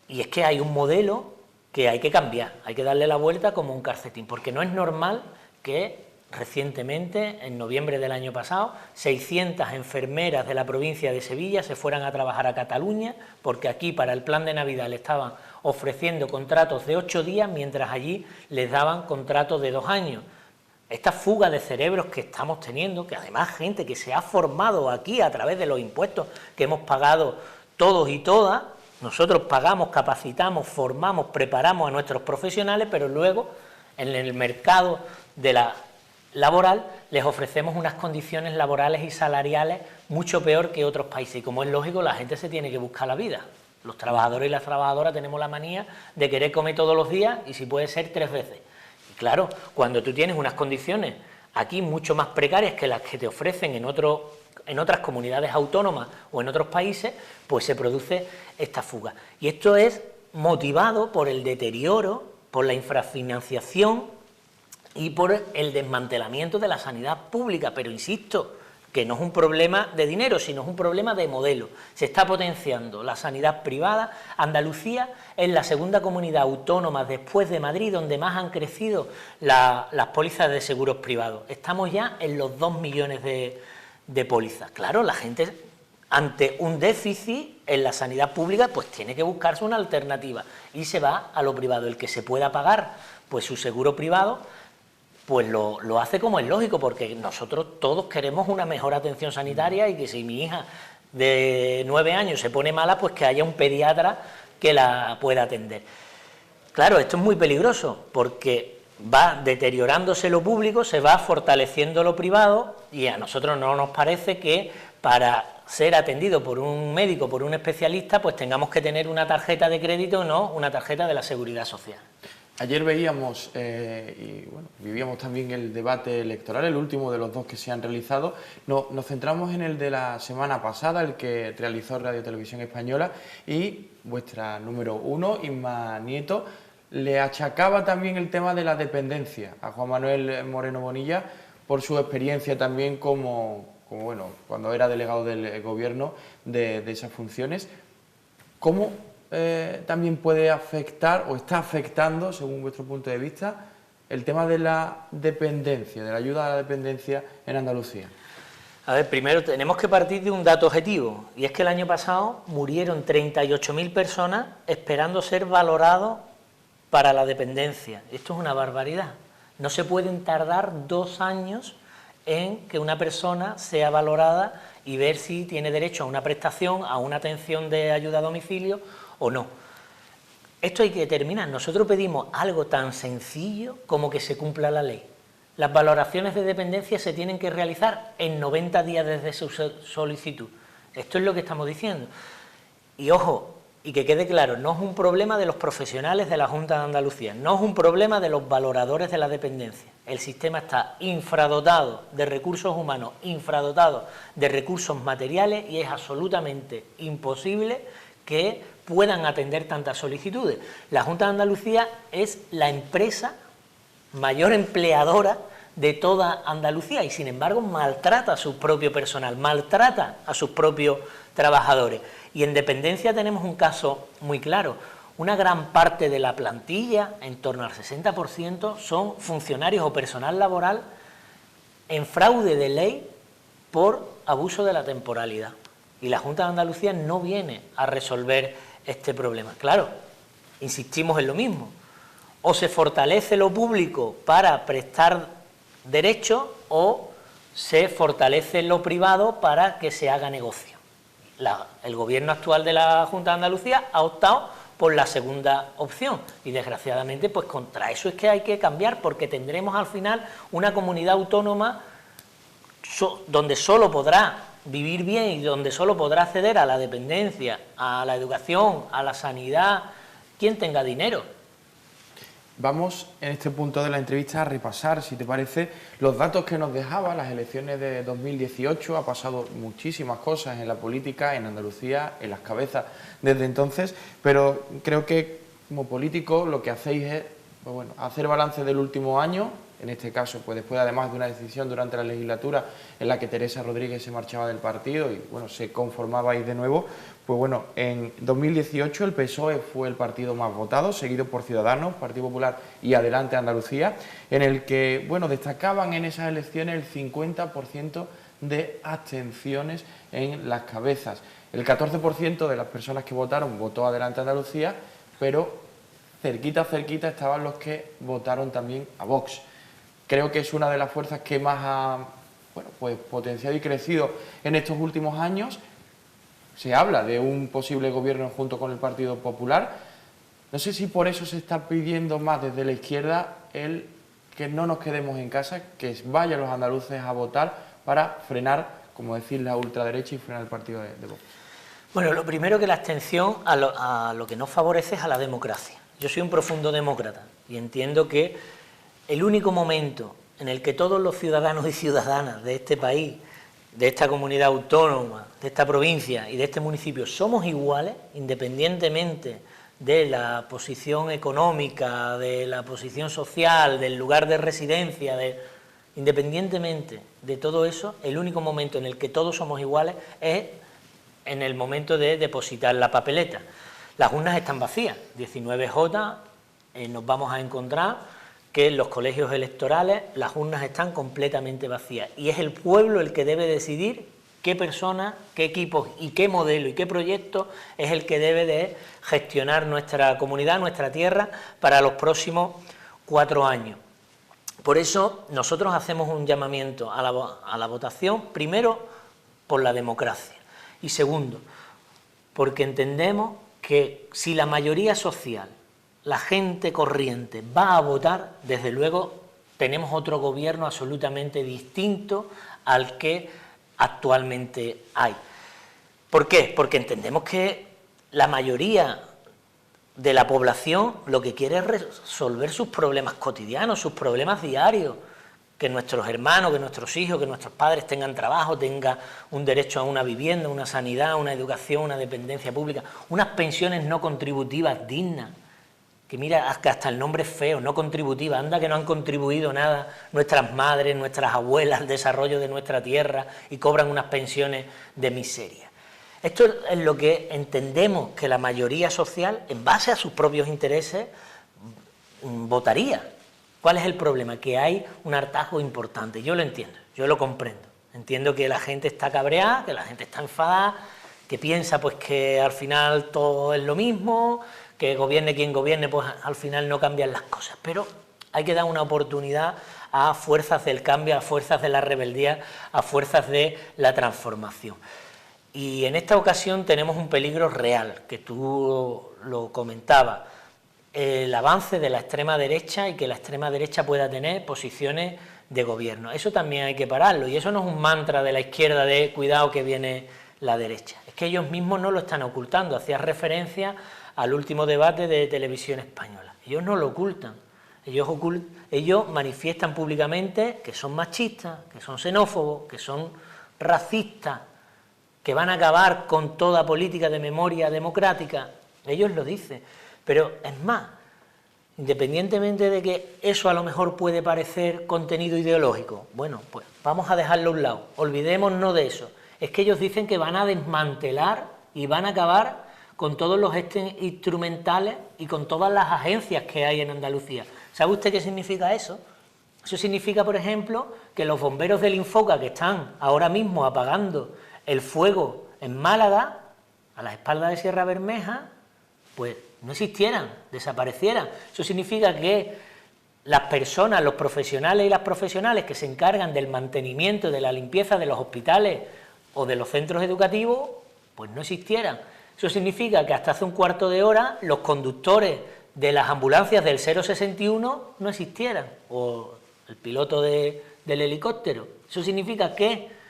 Y es que hay un modelo que hay que cambiar, hay que darle la vuelta como un calcetín, porque no es normal que recientemente, en noviembre del año pasado, 600 enfermeras de la provincia de Sevilla se fueran a trabajar a Cataluña, porque aquí para el plan de Navidad le estaban ofreciendo contratos de 8 días, mientras allí les daban contratos de 2 años. Esta fuga de cerebros que estamos teniendo, que además gente que se ha formado aquí a través de los impuestos que hemos pagado todos y todas, nosotros pagamos, capacitamos, formamos, preparamos a nuestros profesionales, pero luego en el mercado de la laboral les ofrecemos unas condiciones laborales y salariales mucho peor que otros países, y como es lógico, la gente se tiene que buscar la vida. Los trabajadores y las trabajadoras tenemos la manía de querer comer todos los días y si puede ser 3 veces. Y claro, cuando tú tienes unas condiciones aquí mucho más precarias que las que te ofrecen en otras comunidades autónomas o en otros países, pues se produce esta fuga. Y esto es motivado por el deterioro, por la infrafinanciación y por el desmantelamiento de la sanidad pública, pero insisto, que no es un problema de dinero, sino es un problema de modelo. Se está potenciando la sanidad privada. Andalucía es la segunda comunidad autónoma después de Madrid donde más han crecido las pólizas de seguros privados. Estamos ya en los 2 millones de pólizas. Claro, la gente ante un déficit en la sanidad pública pues tiene que buscarse una alternativa y se va a lo privado. El que se pueda pagar pues su seguro privado pues lo hace como es lógico, porque nosotros todos queremos una mejor atención sanitaria y que si mi hija de 9 años se pone mala, pues que haya un pediatra que la pueda atender. Claro, esto es muy peligroso porque va deteriorándose lo público, se va fortaleciendo lo privado y a nosotros no nos parece que para ser atendido por un médico, por un especialista, pues tengamos que tener una tarjeta de crédito, no una tarjeta de la Seguridad Social. Ayer veíamos y bueno, vivíamos también el debate electoral, el último de los 2 que se han realizado. Nos centramos en el de la semana pasada, el que realizó Radio Televisión Española, y vuestra número 1, Inma Nieto, le achacaba también el tema de la dependencia a Juan Manuel Moreno Bonilla por su experiencia también como bueno, cuando era delegado del gobierno de esas funciones. ¿Cómo también puede afectar o está afectando, según vuestro punto de vista, el tema de la dependencia, de la ayuda a la dependencia en Andalucía? A ver, primero tenemos que partir de un dato objetivo, y es que el año pasado murieron 38.000 personas esperando ser valorados para la dependencia. Esto es una barbaridad. No se pueden tardar 2 años en que una persona sea valorada y ver si tiene derecho a una prestación, a una atención de ayuda a domicilio o no. Esto hay que determinar. Nosotros pedimos algo tan sencillo como que se cumpla la ley. Las valoraciones de dependencia se tienen que realizar en 90 días desde su solicitud. Esto es lo que estamos diciendo. Y ojo, y que quede claro, no es un problema de los profesionales de la Junta de Andalucía, no es un problema de los valoradores de la dependencia. El sistema está infradotado de recursos humanos, infradotado de recursos materiales y es absolutamente imposible que puedan atender tantas solicitudes. La Junta de Andalucía es la empresa mayor empleadora de toda Andalucía y sin embargo maltrata a su propio personal, maltrata a sus propios trabajadores. Y en dependencia tenemos un caso muy claro. Una gran parte de la plantilla, en torno al 60%, son funcionarios o personal laboral en fraude de ley por abuso de la temporalidad. Y la Junta de Andalucía no viene a resolver este problema. Claro, insistimos en lo mismo. O se fortalece lo público para prestar derechos o se fortalece lo privado para que se haga negocio. El gobierno actual de la Junta de Andalucía ha optado por la segunda opción y desgraciadamente pues contra eso es que hay que cambiar, porque tendremos al final una comunidad autónoma donde solo podrá vivir bien y donde solo podrá acceder a la dependencia, a la educación, a la sanidad, quien tenga dinero. Vamos en este punto de la entrevista a repasar, si te parece, los datos que nos dejaba las elecciones de 2018. Ha pasado muchísimas cosas en la política, en Andalucía, en las cabezas desde entonces, pero creo que como políticos lo que hacéis es pues bueno, hacer balance del último año, en este caso pues después además de una decisión durante la legislatura en la que Teresa Rodríguez se marchaba del partido y bueno, se conformabais de nuevo. Pues bueno, en 2018 el PSOE fue el partido más votado, seguido por Ciudadanos, Partido Popular y Adelante Andalucía, en el que, bueno, destacaban en esas elecciones el 50% de abstenciones en las cabezas. El 14% de las personas que votaron votó Adelante Andalucía, pero cerquita estaban los que votaron también a Vox. Creo que es una de las fuerzas que más ha bueno, pues potenciado y crecido en estos últimos años. Se habla de un posible gobierno junto con el Partido Popular. No sé si por eso se está pidiendo más desde la izquierda el que no nos quedemos en casa, que vayan los andaluces a votar para frenar, como decir, la ultraderecha y frenar el partido de Vox. Bueno, lo primero, que la abstención a lo que nos favorece es a la democracia. Yo soy un profundo demócrata y entiendo que el único momento en el que todos los ciudadanos y ciudadanas de este país, de esta comunidad autónoma, de esta provincia y de este municipio somos iguales, independientemente de la posición económica, de la posición social, del lugar de residencia, independientemente de todo eso, el único momento en el que todos somos iguales es en el momento de depositar la papeleta. Las urnas están vacías, 19J, nos vamos a encontrar que en los colegios electorales las urnas están completamente vacías y es el pueblo el que debe decidir qué personas, qué equipos y qué modelo y qué proyecto es el que debe de gestionar nuestra comunidad, nuestra tierra, para los próximos 4 años. Por eso nosotros hacemos un llamamiento a la votación, primero por la democracia y segundo, porque entendemos que si la mayoría social, la gente corriente, va a votar, desde luego tenemos otro gobierno absolutamente distinto al que actualmente hay. ¿Por qué? Porque entendemos que la mayoría de la población lo que quiere es resolver sus problemas cotidianos, sus problemas diarios, que nuestros hermanos, que nuestros hijos, que nuestros padres tengan trabajo, tengan un derecho a una vivienda, una sanidad, una educación, una dependencia pública, unas pensiones no contributivas dignas, que mira, que hasta el nombre es feo, no contributiva, anda que no han contribuido nada nuestras madres, nuestras abuelas al desarrollo de nuestra tierra y cobran unas pensiones de miseria. Esto es lo que entendemos que la mayoría social, en base a sus propios intereses, votaría. ¿Cuál es el problema? Que hay un hartazgo importante. Yo lo entiendo, yo lo comprendo. Entiendo que la gente está cabreada, que la gente está enfadada, que piensa pues que al final todo es lo mismo, que gobierne quien gobierne, pues al final no cambian las cosas. Pero hay que dar una oportunidad a fuerzas del cambio, a fuerzas de la rebeldía, a fuerzas de la transformación. Y en esta ocasión tenemos un peligro real, que tú lo comentabas, el avance de la extrema derecha y que la extrema derecha pueda tener posiciones de gobierno. Eso también hay que pararlo, y eso no es un mantra de la izquierda de cuidado que viene la derecha, es que ellos mismos no lo están ocultando. Hacías referencia al último debate de Televisión Española, ellos no lo ocultan, ellos manifiestan públicamente que son machistas, que son xenófobos, que son racistas, que van a acabar con toda política de memoria democrática, ellos lo dicen. Pero es más, independientemente de que eso a lo mejor puede parecer contenido ideológico, bueno, pues vamos a dejarlo a un lado, olvidémonos de eso. Es que ellos dicen que van a desmantelar y van a acabar con todos los instrumentales y con todas las agencias que hay en Andalucía. ¿Sabe usted qué significa eso? Eso significa, por ejemplo, que los bomberos del Infoca, que están ahora mismo apagando el fuego en Málaga, a las espaldas de Sierra Bermeja, pues no existieran, desaparecieran. Eso significa que las personas, los profesionales y las profesionales que se encargan del mantenimiento, de la limpieza de los hospitales o de los centros educativos, pues no existieran. Eso significa que hasta hace un cuarto de hora los conductores de las ambulancias del 061 no existieran, o el piloto del helicóptero. Eso significa que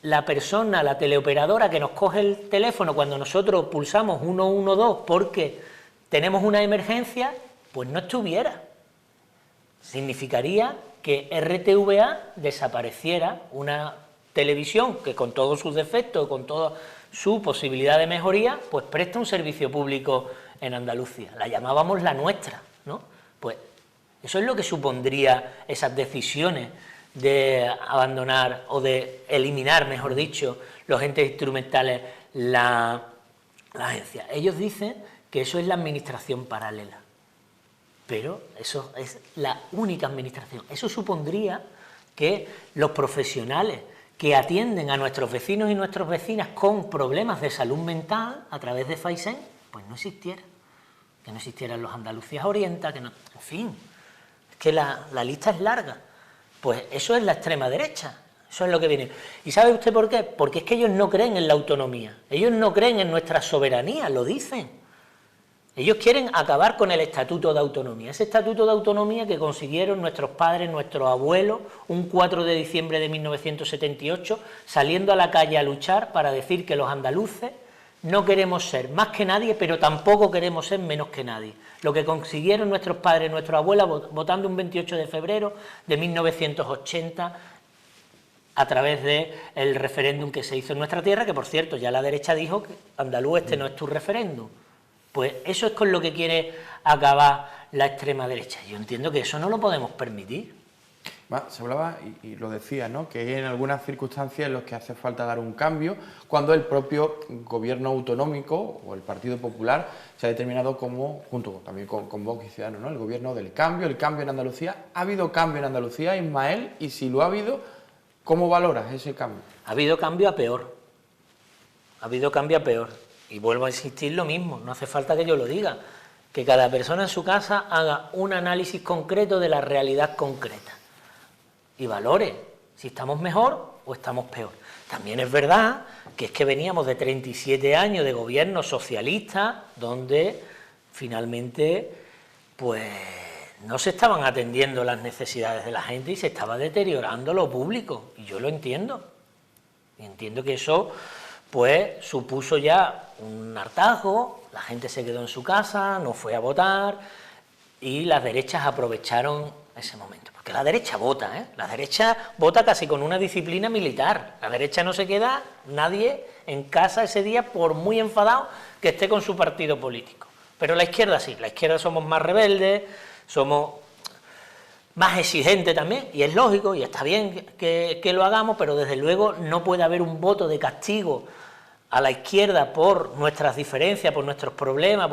la persona, la teleoperadora que nos coge el teléfono cuando nosotros pulsamos 112 porque tenemos una emergencia, pues no estuviera. Significaría que RTVA desapareciera, una televisión que con todos sus defectos, con toda su posibilidad de mejoría, pues presta un servicio público en Andalucía. La llamábamos la nuestra, ¿no? Pues eso es lo que supondría esas decisiones de abandonar o de eliminar, mejor dicho, los entes instrumentales, la agencia. Ellos dicen que eso es la administración paralela, pero eso es la única administración. Eso supondría que los profesionales que atienden a nuestros vecinos y nuestras vecinas con problemas de salud mental a través de Faisen, pues no existieran. Que no existieran los Andalucías Orienta, que no, en fin, es que la lista es larga. Pues eso es la extrema derecha, eso es lo que viene. ¿Y sabe usted por qué? Porque es que ellos no creen en la autonomía, ellos no creen en nuestra soberanía, lo dicen. Ellos quieren acabar con el Estatuto de Autonomía, ese Estatuto de Autonomía que consiguieron nuestros padres, nuestros abuelos, un 4 de diciembre de 1978, saliendo a la calle a luchar para decir que los andaluces no queremos ser más que nadie, pero tampoco queremos ser menos que nadie. Lo que consiguieron nuestros padres, nuestros abuelos, votando un 28 de febrero de 1980 a través del referéndum que se hizo en nuestra tierra, que por cierto ya la derecha dijo que andaluz, este no es tu referéndum. Pues eso es con lo que quiere acabar la extrema derecha. Yo entiendo que eso no lo podemos permitir. Se hablaba, y lo decía, ¿no?, que hay en algunas circunstancias en las que hace falta dar un cambio, cuando el propio gobierno autonómico o el Partido Popular se ha determinado como, junto también con Vox y Ciudadanos, ¿no?, el gobierno del cambio, el cambio en Andalucía. ¿Ha habido cambio en Andalucía, Ismael? Y si lo ha habido, ¿cómo valoras ese cambio? Ha habido cambio a peor. Ha habido cambio a peor. Y vuelvo a insistir lo mismo, no hace falta que yo lo diga. Que cada persona en su casa haga un análisis concreto de la realidad concreta y valore si estamos mejor o estamos peor. También es verdad que es que veníamos de 37 años de gobierno socialista, donde finalmente pues no se estaban atendiendo las necesidades de la gente y se estaba deteriorando lo público, y yo lo entiendo. Y entiendo que eso pues supuso ya un hartazgo, la gente se quedó en su casa, no fue a votar, y las derechas aprovecharon ese momento. Porque la derecha vota, ¿eh? La derecha vota casi con una disciplina militar. La derecha no se queda nadie en casa ese día, por muy enfadado que esté con su partido político. Pero la izquierda sí, la izquierda somos más rebeldes, somos más exigentes también, y es lógico, y está bien que lo hagamos, pero desde luego no puede haber un voto de castigo a la izquierda por nuestras diferencias, por nuestros problemas,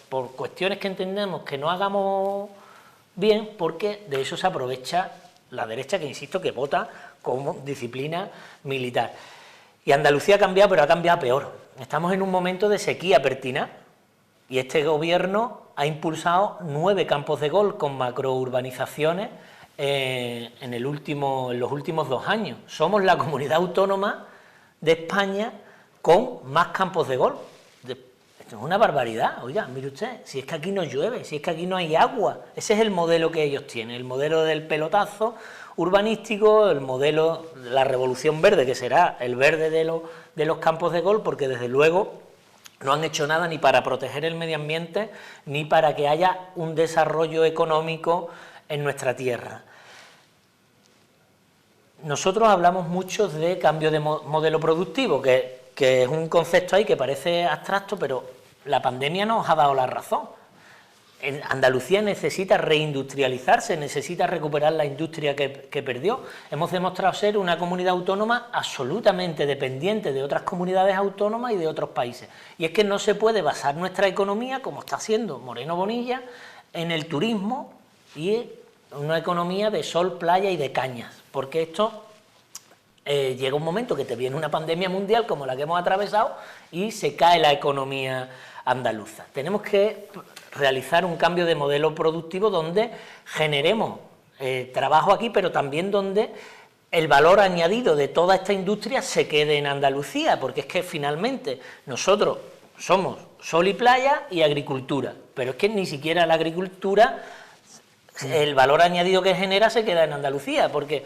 por cuestiones que entendemos que no hagamos bien, porque de eso se aprovecha la derecha, que insisto, que vota como disciplina militar. Y Andalucía ha cambiado, pero ha cambiado peor. Estamos en un momento de sequía pertinaz, y este gobierno ha impulsado 9 campos de golf con macrourbanizaciones en los últimos 2 años. Somos la comunidad autónoma de España con más campos de golf. Esto es una barbaridad. Oiga, mire usted, si es que aquí no llueve, si es que aquí no hay agua. Ese es el modelo que ellos tienen, el modelo del pelotazo urbanístico, el modelo de la revolución verde, que será el verde de los campos de golf, porque desde luego no han hecho nada ni para proteger el medio ambiente, ni para que haya un desarrollo económico en nuestra tierra. Nosotros hablamos mucho de cambio de modelo productivo, que es un concepto ahí que parece abstracto, pero la pandemia nos ha dado la razón. Andalucía necesita reindustrializarse, necesita recuperar la industria que perdió. Hemos demostrado ser una comunidad autónoma absolutamente dependiente de otras comunidades autónomas y de otros países. Y es que no se puede basar nuestra economía, como está haciendo Moreno Bonilla, en el turismo y en una economía de sol, playa y de cañas, porque esto llega un momento que te viene una pandemia mundial como la que hemos atravesado y se cae la economía andaluza. Tenemos que realizar un cambio de modelo productivo donde generemos trabajo aquí, pero también donde el valor añadido de toda esta industria se quede en Andalucía, porque es que finalmente nosotros somos sol y playa y agricultura, pero es que ni siquiera la agricultura, el valor añadido que genera se queda en Andalucía, porque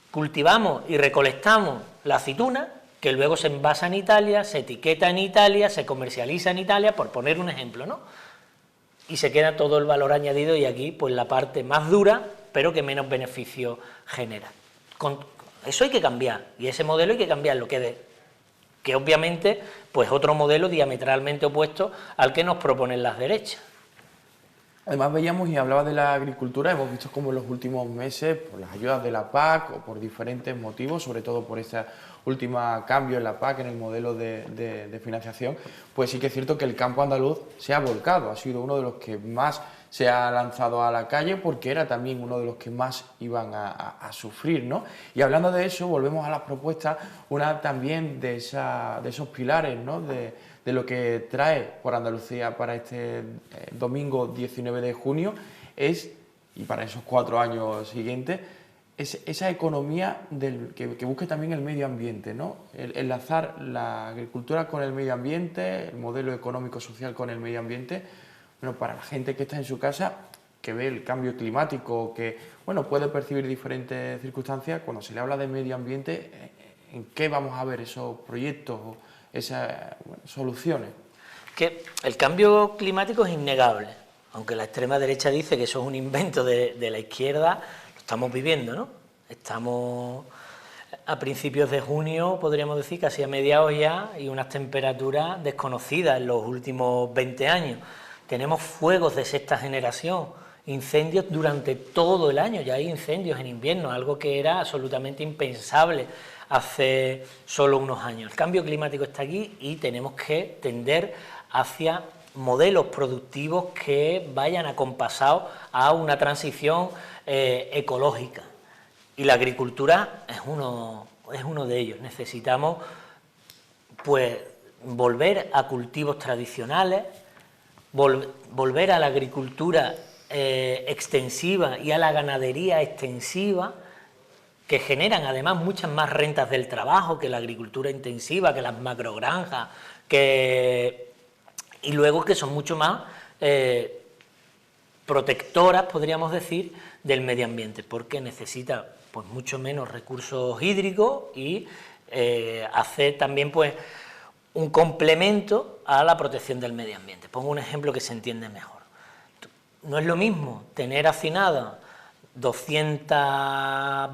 cultivamos y recolectamos la aceituna, que luego se envasa en Italia, se etiqueta en Italia, se comercializa en Italia, por poner un ejemplo, ¿no? Y se queda todo el valor añadido, y aquí pues la parte más dura, pero que menos beneficio genera. Eso hay que cambiar, y ese modelo hay que cambiarlo, que obviamente pues otro modelo diametralmente opuesto al que nos proponen las derechas. Además veíamos, y hablaba de la agricultura, hemos visto como en los últimos meses, por las ayudas de la PAC o por diferentes motivos, sobre todo por este último cambio en la PAC, en el modelo de financiación, pues sí que es cierto que el campo andaluz se ha volcado, ha sido uno de los que más se ha lanzado a la calle, porque era también uno de los que más iban a sufrir, ¿no? Y hablando de eso, volvemos a las propuestas, una también de esos pilares, ¿no?, de lo que trae por Andalucía para este domingo 19 de junio es, y para esos 4 años siguientes, es esa economía que busque también el medio ambiente, ¿no? Enlazar la agricultura con el medio ambiente, el modelo económico-social con el medio ambiente. Bueno, para la gente que está en su casa, que ve el cambio climático, que bueno, puede percibir diferentes circunstancias, cuando se le habla de medio ambiente, ¿en qué vamos a ver esos proyectos, esas soluciones? Que el cambio climático es innegable, aunque la extrema derecha dice que eso es un invento de la izquierda, lo estamos viviendo, ¿no? Estamos a principios de junio, podríamos decir, casi a mediados ya, y unas temperaturas desconocidas en los últimos 20 años. Tenemos fuegos de sexta generación, incendios durante todo el año, ya hay incendios en invierno, algo que era absolutamente impensable hace solo unos años. El cambio climático está aquí y tenemos que tender hacia modelos productivos que vayan acompasados a una transición ecológica. Y la agricultura es uno de ellos. Necesitamos pues volver a cultivos tradicionales, volver a la agricultura extensiva y a la ganadería extensiva, que generan además muchas más rentas del trabajo que la agricultura intensiva, que las macrogranjas, y luego que son mucho más protectoras, podríamos decir, del medio ambiente, porque necesita pues mucho menos recursos hídricos y hace también pues un complemento a la protección del medio ambiente. Pongo un ejemplo que se entiende mejor. No es lo mismo tener hacinadas 200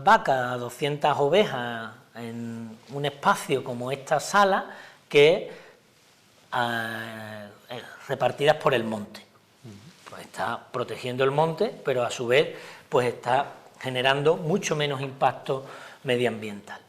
vacas, 200 ovejas en un espacio como esta sala que repartidas por el monte. Pues está protegiendo el monte, pero a su vez pues está generando mucho menos impacto medioambiental.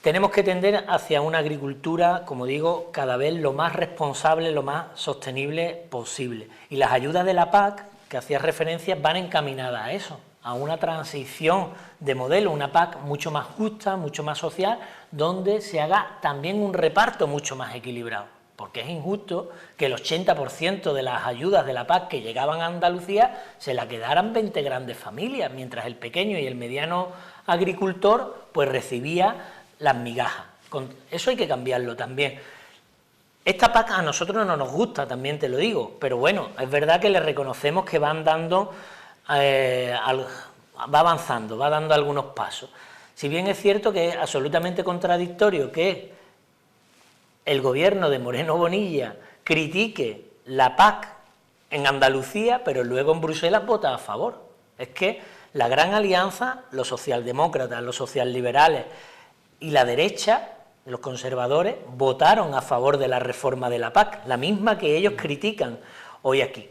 Tenemos que tender hacia una agricultura, como digo, cada vez lo más responsable, lo más sostenible posible. Y las ayudas de la PAC, que hacía referencia, van encaminadas a eso, a una transición de modelo, una PAC mucho más justa, mucho más social, donde se haga también un reparto mucho más equilibrado. Porque es injusto que el 80% de las ayudas de la PAC que llegaban a Andalucía se la quedaran 20 grandes familias, mientras el pequeño y el mediano agricultor pues recibía las migajas. Eso hay que cambiarlo también. Esta PAC a nosotros no nos gusta, también te lo digo, pero bueno, es verdad que le reconocemos que va dando avanzando, va dando algunos pasos. Si bien es cierto que es absolutamente contradictorio que el gobierno de Moreno Bonilla critique la PAC en Andalucía, pero luego en Bruselas vota a favor. Es que la gran alianza, los socialdemócratas, los socialliberales y la derecha, los conservadores, votaron a favor de la reforma de la PAC, la misma que ellos critican hoy aquí.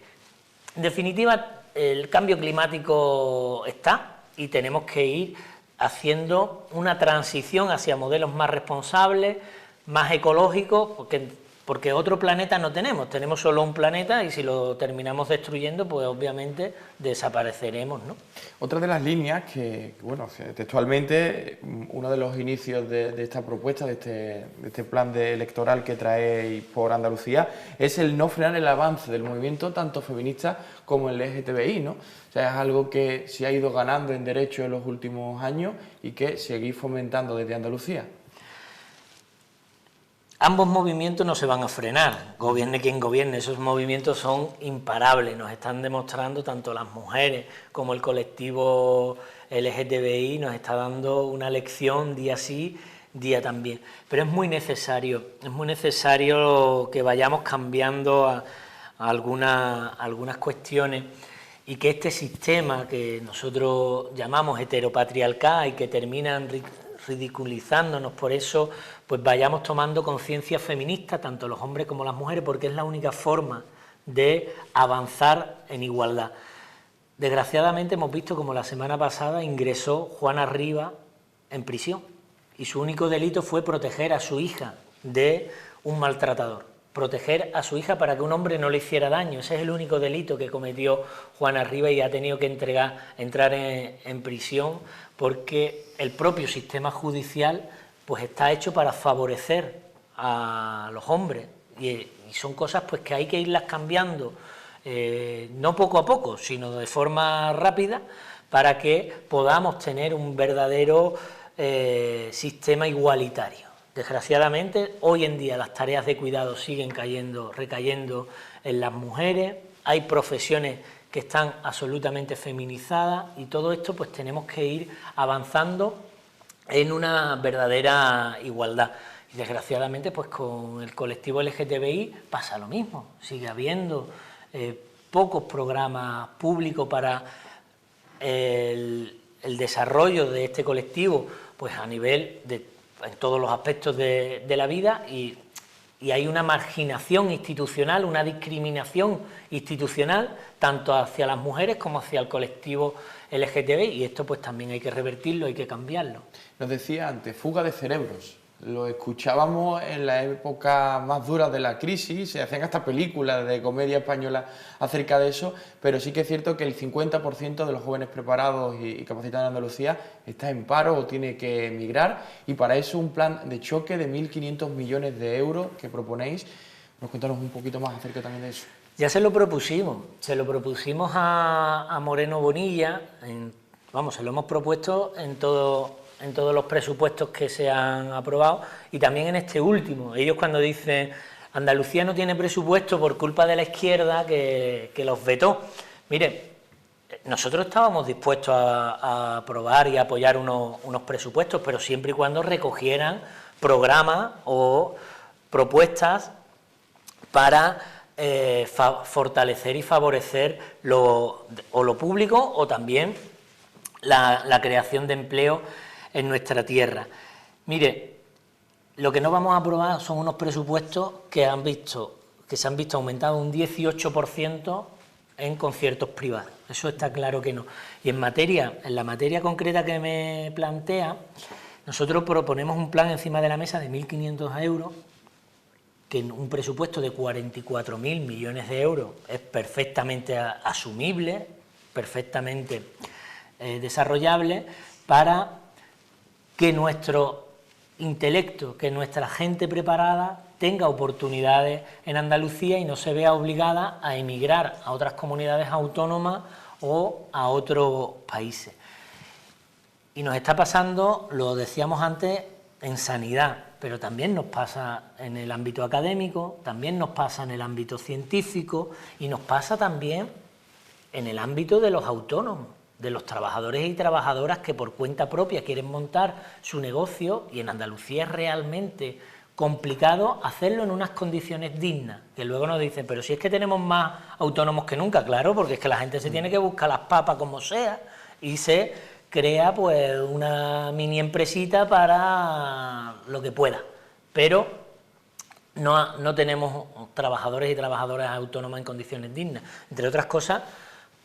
En definitiva, el cambio climático está y tenemos que ir haciendo una transición hacia modelos más responsables, más ecológicos, porque otro planeta no tenemos solo un planeta y si lo terminamos destruyendo, pues obviamente desapareceremos, ¿no? Otra de las líneas que bueno, textualmente, uno de los inicios de esta propuesta, de este plan electoral que traéis por Andalucía, es el no frenar el avance del movimiento tanto feminista como el LGTBI, ¿no? O sea, es algo que se ha ido ganando en derecho en los últimos años y que seguís fomentando desde Andalucía. Ambos movimientos no se van a frenar, gobierne quien gobierne, esos movimientos son imparables, nos están demostrando tanto las mujeres como el colectivo LGTBI, nos está dando una lección día sí, día también. Pero es muy necesario que vayamos cambiando algunas cuestiones y que este sistema que nosotros llamamos heteropatriarcal y que terminan ridiculizándonos por eso, pues vayamos tomando conciencia feminista, tanto los hombres como las mujeres, porque es la única forma de avanzar en igualdad. Desgraciadamente hemos visto como la semana pasada ingresó Juana Rivas en prisión y su único delito fue proteger a su hija de un maltratador, proteger a su hija para que un hombre no le hiciera daño. Ese es el único delito que cometió Juana Rivas y ha tenido que entrar en prisión porque el propio sistema judicial pues está hecho para favorecer a los hombres y son cosas pues que hay que irlas cambiando, no poco a poco, sino de forma rápida, para que podamos tener un verdadero sistema igualitario. Desgraciadamente, hoy en día las tareas de cuidado siguen recayendo en las mujeres, hay profesiones que están absolutamente feminizadas y todo esto pues tenemos que ir avanzando en una verdadera igualdad. Y desgraciadamente pues con el colectivo LGTBI pasa lo mismo, sigue habiendo pocos programas públicos para el el desarrollo de este colectivo pues a nivel de en todos los aspectos de la vida y hay una marginación institucional, una discriminación institucional tanto hacia las mujeres como hacia el colectivo LGTBI y esto pues también hay que revertirlo, hay que cambiarlo. Nos decía antes, fuga de cerebros. Lo escuchábamos en la época más dura de la crisis, se hacían hasta películas de comedia española acerca de eso, pero sí que es cierto que el 50% de los jóvenes preparados y capacitados en Andalucía está en paro o tiene que emigrar, y para eso un plan de choque de 1.500 millones de euros que proponéis. Nos cuéntanos un poquito más acerca también de eso. Ya se lo propusimos a Moreno Bonilla, se lo hemos propuesto en todos los presupuestos que se han aprobado y también en este último. Ellos cuando dicen Andalucía no tiene presupuesto por culpa de la izquierda que los vetó. Mire, nosotros estábamos dispuestos a aprobar y a apoyar unos presupuestos, pero siempre y cuando recogieran programas o propuestas para fortalecer y favorecer lo público o también la creación de empleo en nuestra tierra. Mire, lo que no vamos a aprobar son unos presupuestos que se han visto aumentados un 18% en conciertos privados. Eso está claro que no. Y en la materia concreta que me plantea, nosotros proponemos un plan encima de la mesa de 1.500 euros, que en un presupuesto de 44.000 millones de euros es perfectamente asumible, perfectamente desarrollable, para que nuestro intelecto, que nuestra gente preparada tenga oportunidades en Andalucía y no se vea obligada a emigrar a otras comunidades autónomas o a otros países. Y nos está pasando, lo decíamos antes, en sanidad, pero también nos pasa en el ámbito académico, también nos pasa en el ámbito científico y nos pasa también en el ámbito de los autónomos, de los trabajadores y trabajadoras que por cuenta propia quieren montar su negocio, y en Andalucía es realmente complicado hacerlo en unas condiciones dignas, que luego nos dicen, pero si es que tenemos más autónomos que nunca. Claro, porque es que la gente se tiene que buscar las papas como sea y se crea pues una mini empresita para lo que pueda, pero no tenemos trabajadores y trabajadoras autónomas en condiciones dignas, entre otras cosas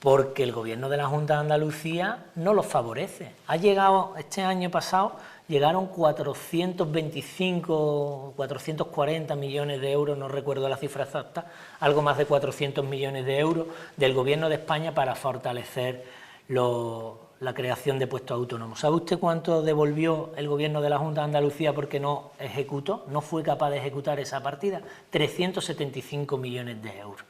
porque el gobierno de la Junta de Andalucía no los favorece. Ha llegado, este año pasado, llegaron 425, 440 millones de euros, no recuerdo la cifra exacta, algo más de 400 millones de euros del gobierno de España para fortalecer la creación de puestos autónomos. ¿Sabe usted cuánto devolvió el gobierno de la Junta de Andalucía porque no ejecutó, no fue capaz de ejecutar esa partida? 375 millones de euros.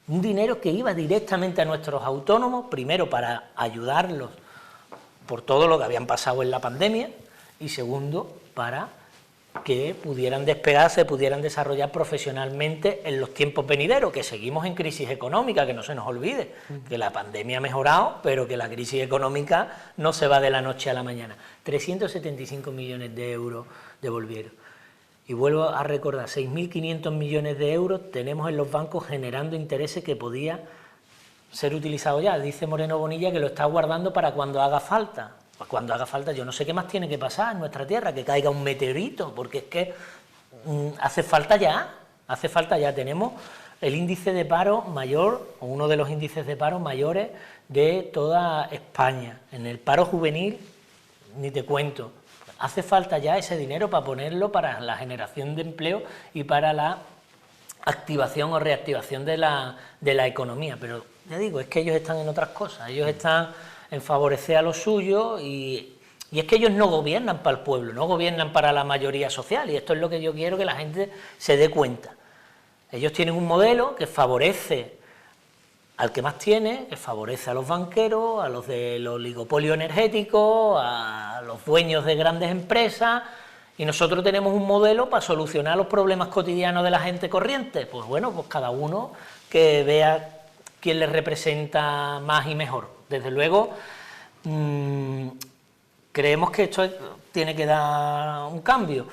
Un dinero que iba directamente a nuestros autónomos, primero para ayudarlos por todo lo que habían pasado en la pandemia y segundo para que pudieran despegarse, pudieran desarrollar profesionalmente en los tiempos venideros, que seguimos en crisis económica, que no se nos olvide, que la pandemia ha mejorado, pero que la crisis económica no se va de la noche a la mañana. 375 millones de euros devolvieron. Y vuelvo a recordar, 6.500 millones de euros tenemos en los bancos generando intereses que podía ser utilizado ya. Dice Moreno Bonilla que lo está guardando para cuando haga falta. Pues cuando haga falta, yo no sé qué más tiene que pasar en nuestra tierra, que caiga un meteorito, porque es que hace falta ya. Tenemos el índice de paro mayor, o uno de los índices de paro mayores de toda España. En el paro juvenil, ni te cuento. Hace falta ya ese dinero para ponerlo para la generación de empleo y para la activación o reactivación de la economía. Pero ya digo, es que ellos están en otras cosas, ellos están en favorecer a los suyos y es que ellos no gobiernan para el pueblo, no gobiernan para la mayoría social, y esto es lo que yo quiero que la gente se dé cuenta. Ellos tienen un modelo que favorece al que más tiene, que favorece a los banqueros, a los del oligopolio energético, a los dueños de grandes empresas, y nosotros tenemos un modelo para solucionar los problemas cotidianos de la gente corriente. Pues bueno, pues cada uno que vea quién le representa más y mejor. Desde luego, creemos que esto tiene que dar un cambio.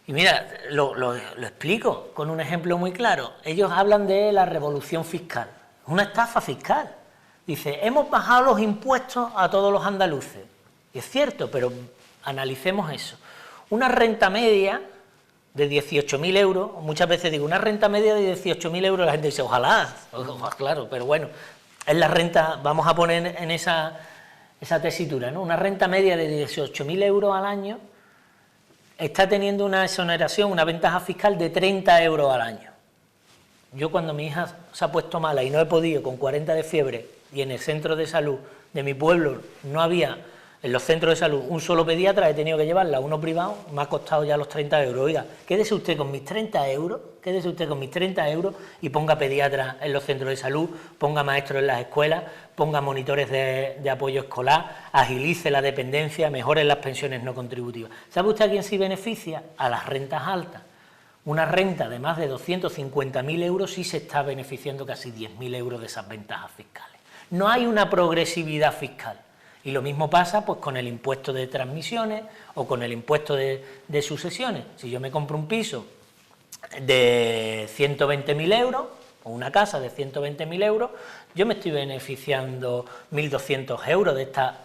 Y mira, lo explico con un ejemplo muy claro. Ellos hablan de la revolución fiscal. Una estafa fiscal. Dice, hemos bajado los impuestos a todos los andaluces. Y es cierto, pero analicemos eso. Una renta media de 18.000 euros, muchas veces digo, una renta media de 18.000 euros, la gente dice, ojalá, claro, pero bueno, es la renta, vamos a poner en esa tesitura, ¿no? Una renta media de 18.000 euros al año está teniendo una exoneración, una ventaja fiscal de 30 euros al año. Yo cuando mi hija se ha puesto mala y no he podido, con 40 de fiebre, y en el centro de salud de mi pueblo no había, en los centros de salud, un solo pediatra, he tenido que llevarla a uno privado, me ha costado ya los 30 euros. Oiga, quédese usted con mis 30 euros, quédese usted con mis 30 euros y ponga pediatra en los centros de salud, ponga maestros en las escuelas, ponga monitores de apoyo escolar, agilice la dependencia, mejore las pensiones no contributivas. ¿Sabe usted a quién sí beneficia? A las rentas altas. Una renta de más de 250.000 euros sí se está beneficiando casi 10.000 euros de esas ventajas fiscales. No hay una progresividad fiscal. Y lo mismo pasa pues con el impuesto de transmisiones o con el impuesto de sucesiones. Si yo me compro un piso de 120.000 euros o una casa de 120.000 euros, yo me estoy beneficiando 1.200 euros de esta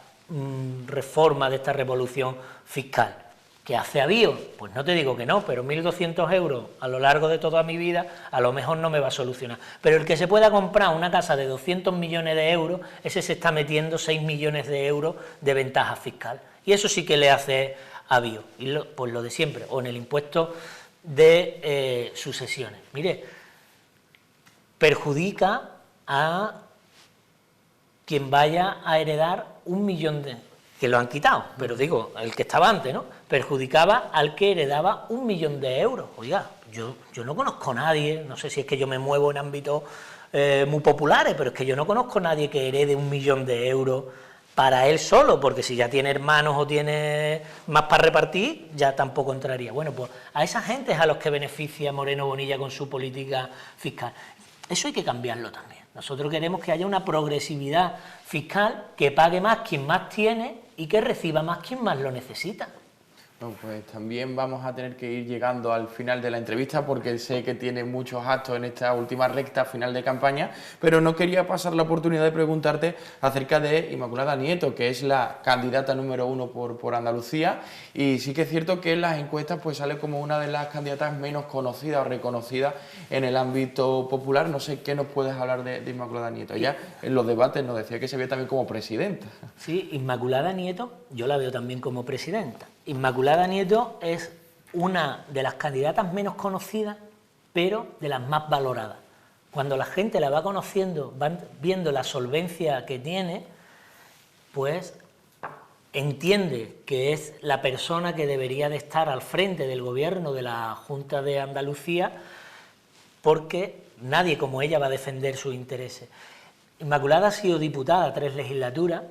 reforma, de esta revolución fiscal. ¿Qué hace Avío? Pues no te digo que no, pero 1.200 euros a lo largo de toda mi vida a lo mejor no me va a solucionar. Pero el que se pueda comprar una casa de 200 millones de euros, ese se está metiendo 6 millones de euros de ventaja fiscal. Y eso sí que le hace Avío. Y pues lo de siempre, o en el impuesto de sucesiones. Mire, perjudica a quien vaya a heredar 1 millón de... que lo han quitado, pero digo, el que estaba antes, ¿no? Perjudicaba al que heredaba 1 millón de euros. Oiga, yo no conozco a nadie, no sé si es que yo me muevo en ámbitos muy populares, pero es que yo no conozco a nadie que herede 1 millón de euros para él solo, porque si ya tiene hermanos o tiene más para repartir, ya tampoco entraría. Bueno, pues a esa gente es a los que beneficia Moreno Bonilla con su política fiscal. Eso hay que cambiarlo también. Nosotros queremos que haya una progresividad fiscal, que pague más quien más tiene y que reciba más quien más lo necesita. Bueno, pues también vamos a tener que ir llegando al final de la entrevista porque sé que tiene muchos actos en esta última recta final de campaña, pero no quería pasar la oportunidad de preguntarte acerca de Inmaculada Nieto, que es la candidata número 1 por Andalucía, y sí que es cierto que en las encuestas pues sale como una de las candidatas menos conocidas o reconocidas en el ámbito popular. No sé qué nos puedes hablar de Inmaculada Nieto. Ella en los debates nos decía que se ve también como presidenta. Sí, Inmaculada Nieto yo la veo también como presidenta. Inmaculada Nieto es una de las candidatas menos conocidas, pero de las más valoradas. Cuando la gente la va conociendo, van viendo la solvencia que tiene, pues entiende que es la persona que debería de estar al frente del gobierno de la Junta de Andalucía, porque nadie como ella va a defender sus intereses. Inmaculada ha sido diputada 3 legislaturas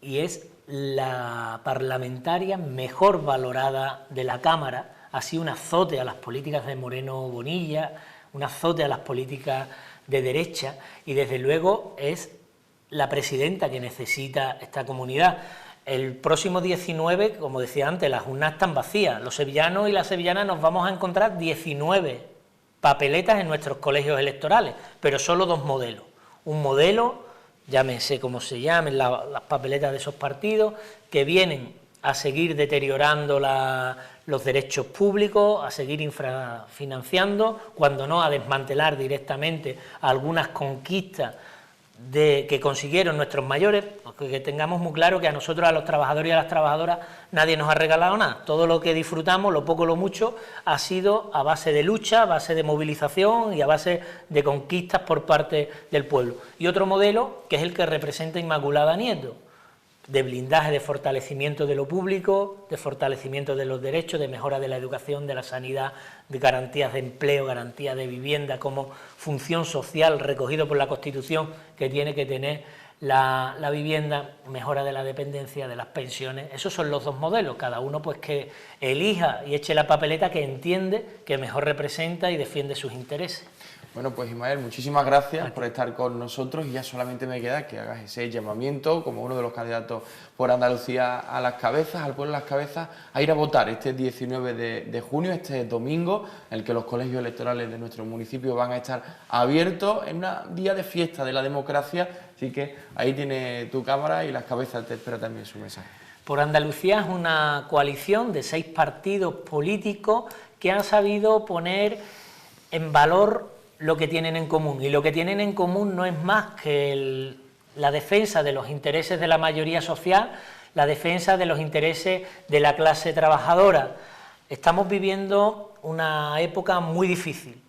y es la parlamentaria mejor valorada de la Cámara. Ha sido un azote a las políticas de Moreno Bonilla, un azote a las políticas de derecha, y desde luego es la presidenta que necesita esta comunidad. El próximo 19, como decía antes, las urnas están vacías. Los sevillanos y las sevillanas nos vamos a encontrar 19 papeletas en nuestros colegios electorales, pero solo 2 modelos. Un modelo, llámense como se llamen las papeletas de esos partidos, que vienen a seguir deteriorando los derechos públicos, a seguir infrafinanciando, cuando no a desmantelar directamente algunas conquistas que consiguieron nuestros mayores, porque que tengamos muy claro que a nosotros, a los trabajadores y a las trabajadoras, nadie nos ha regalado nada. Todo lo que disfrutamos, lo poco o lo mucho, ha sido a base de lucha, a base de movilización y a base de conquistas por parte del pueblo. Y otro modelo, que es el que representa Inmaculada Nieto, de blindaje, de fortalecimiento de lo público, de fortalecimiento de los derechos, de mejora de la educación, de la sanidad, de garantías de empleo, garantías de vivienda como función social recogido por la Constitución que tiene que tener la vivienda, mejora de la dependencia, de las pensiones. Esos son los 2 modelos, cada uno pues que elija y eche la papeleta que entiende que mejor representa y defiende sus intereses. Bueno, pues Ismael, muchísimas gracias por estar con nosotros y ya solamente me queda que hagas ese llamamiento como uno de los candidatos por Andalucía a Las Cabezas, al pueblo de Las Cabezas, a ir a votar este 19 de junio, este domingo, en el que los colegios electorales de nuestro municipio van a estar abiertos en un día de fiesta de la democracia, así que ahí tiene tu cámara y Las Cabezas te espera también su mensaje. Por Andalucía es una coalición de 6 partidos políticos que han sabido poner en valor lo que tienen en común, y lo que tienen en común no es más que la defensa de los intereses de la mayoría social, la defensa de los intereses de la clase trabajadora. Estamos viviendo una época muy difícil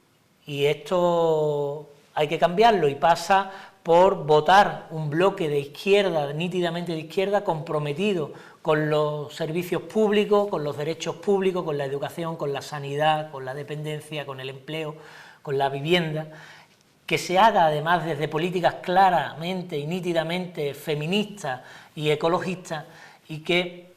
y esto hay que cambiarlo, y pasa por votar un bloque de izquierda, nítidamente de izquierda, comprometido con los servicios públicos, con los derechos públicos, con la educación, con la sanidad, con la dependencia, con el empleo, con la vivienda, que se haga además desde políticas claramente y nítidamente feministas y ecologistas, y que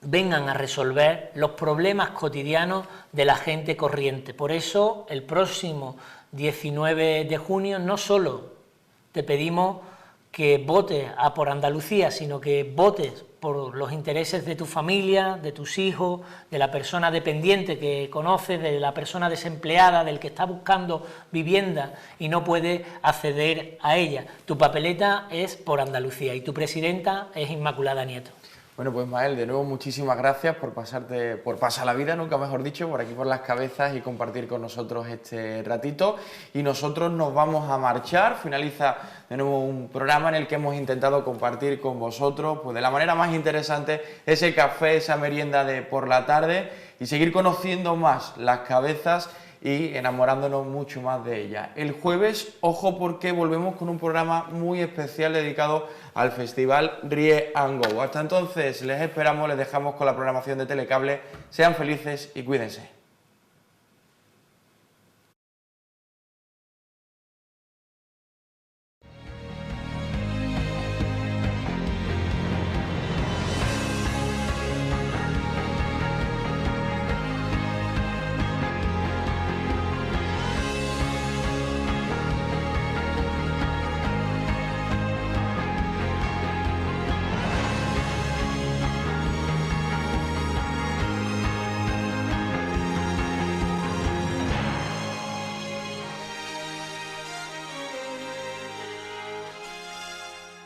vengan a resolver los problemas cotidianos de la gente corriente. Por eso, el próximo 19 de junio no solo te pedimos que votes a por Andalucía, sino que votes por los intereses de tu familia, de tus hijos, de la persona dependiente que conoces, de la persona desempleada, del que está buscando vivienda y no puede acceder a ella. Tu papeleta es por Andalucía y tu presidenta es Inmaculada Nieto. Bueno, pues Ismael, de nuevo muchísimas gracias por pasar la vida, nunca mejor dicho, por aquí por Las Cabezas y compartir con nosotros este ratito. Y nosotros nos vamos a marchar, finaliza de nuevo un programa en el que hemos intentado compartir con vosotros, pues de la manera más interesante, ese café, esa merienda de por la tarde y seguir conociendo más Las Cabezas y enamorándonos mucho más de ella. El jueves, ojo, porque volvemos con un programa muy especial dedicado al Festival Rie and Go. Hasta entonces les esperamos, les dejamos con la programación de Telecable. Sean felices y cuídense.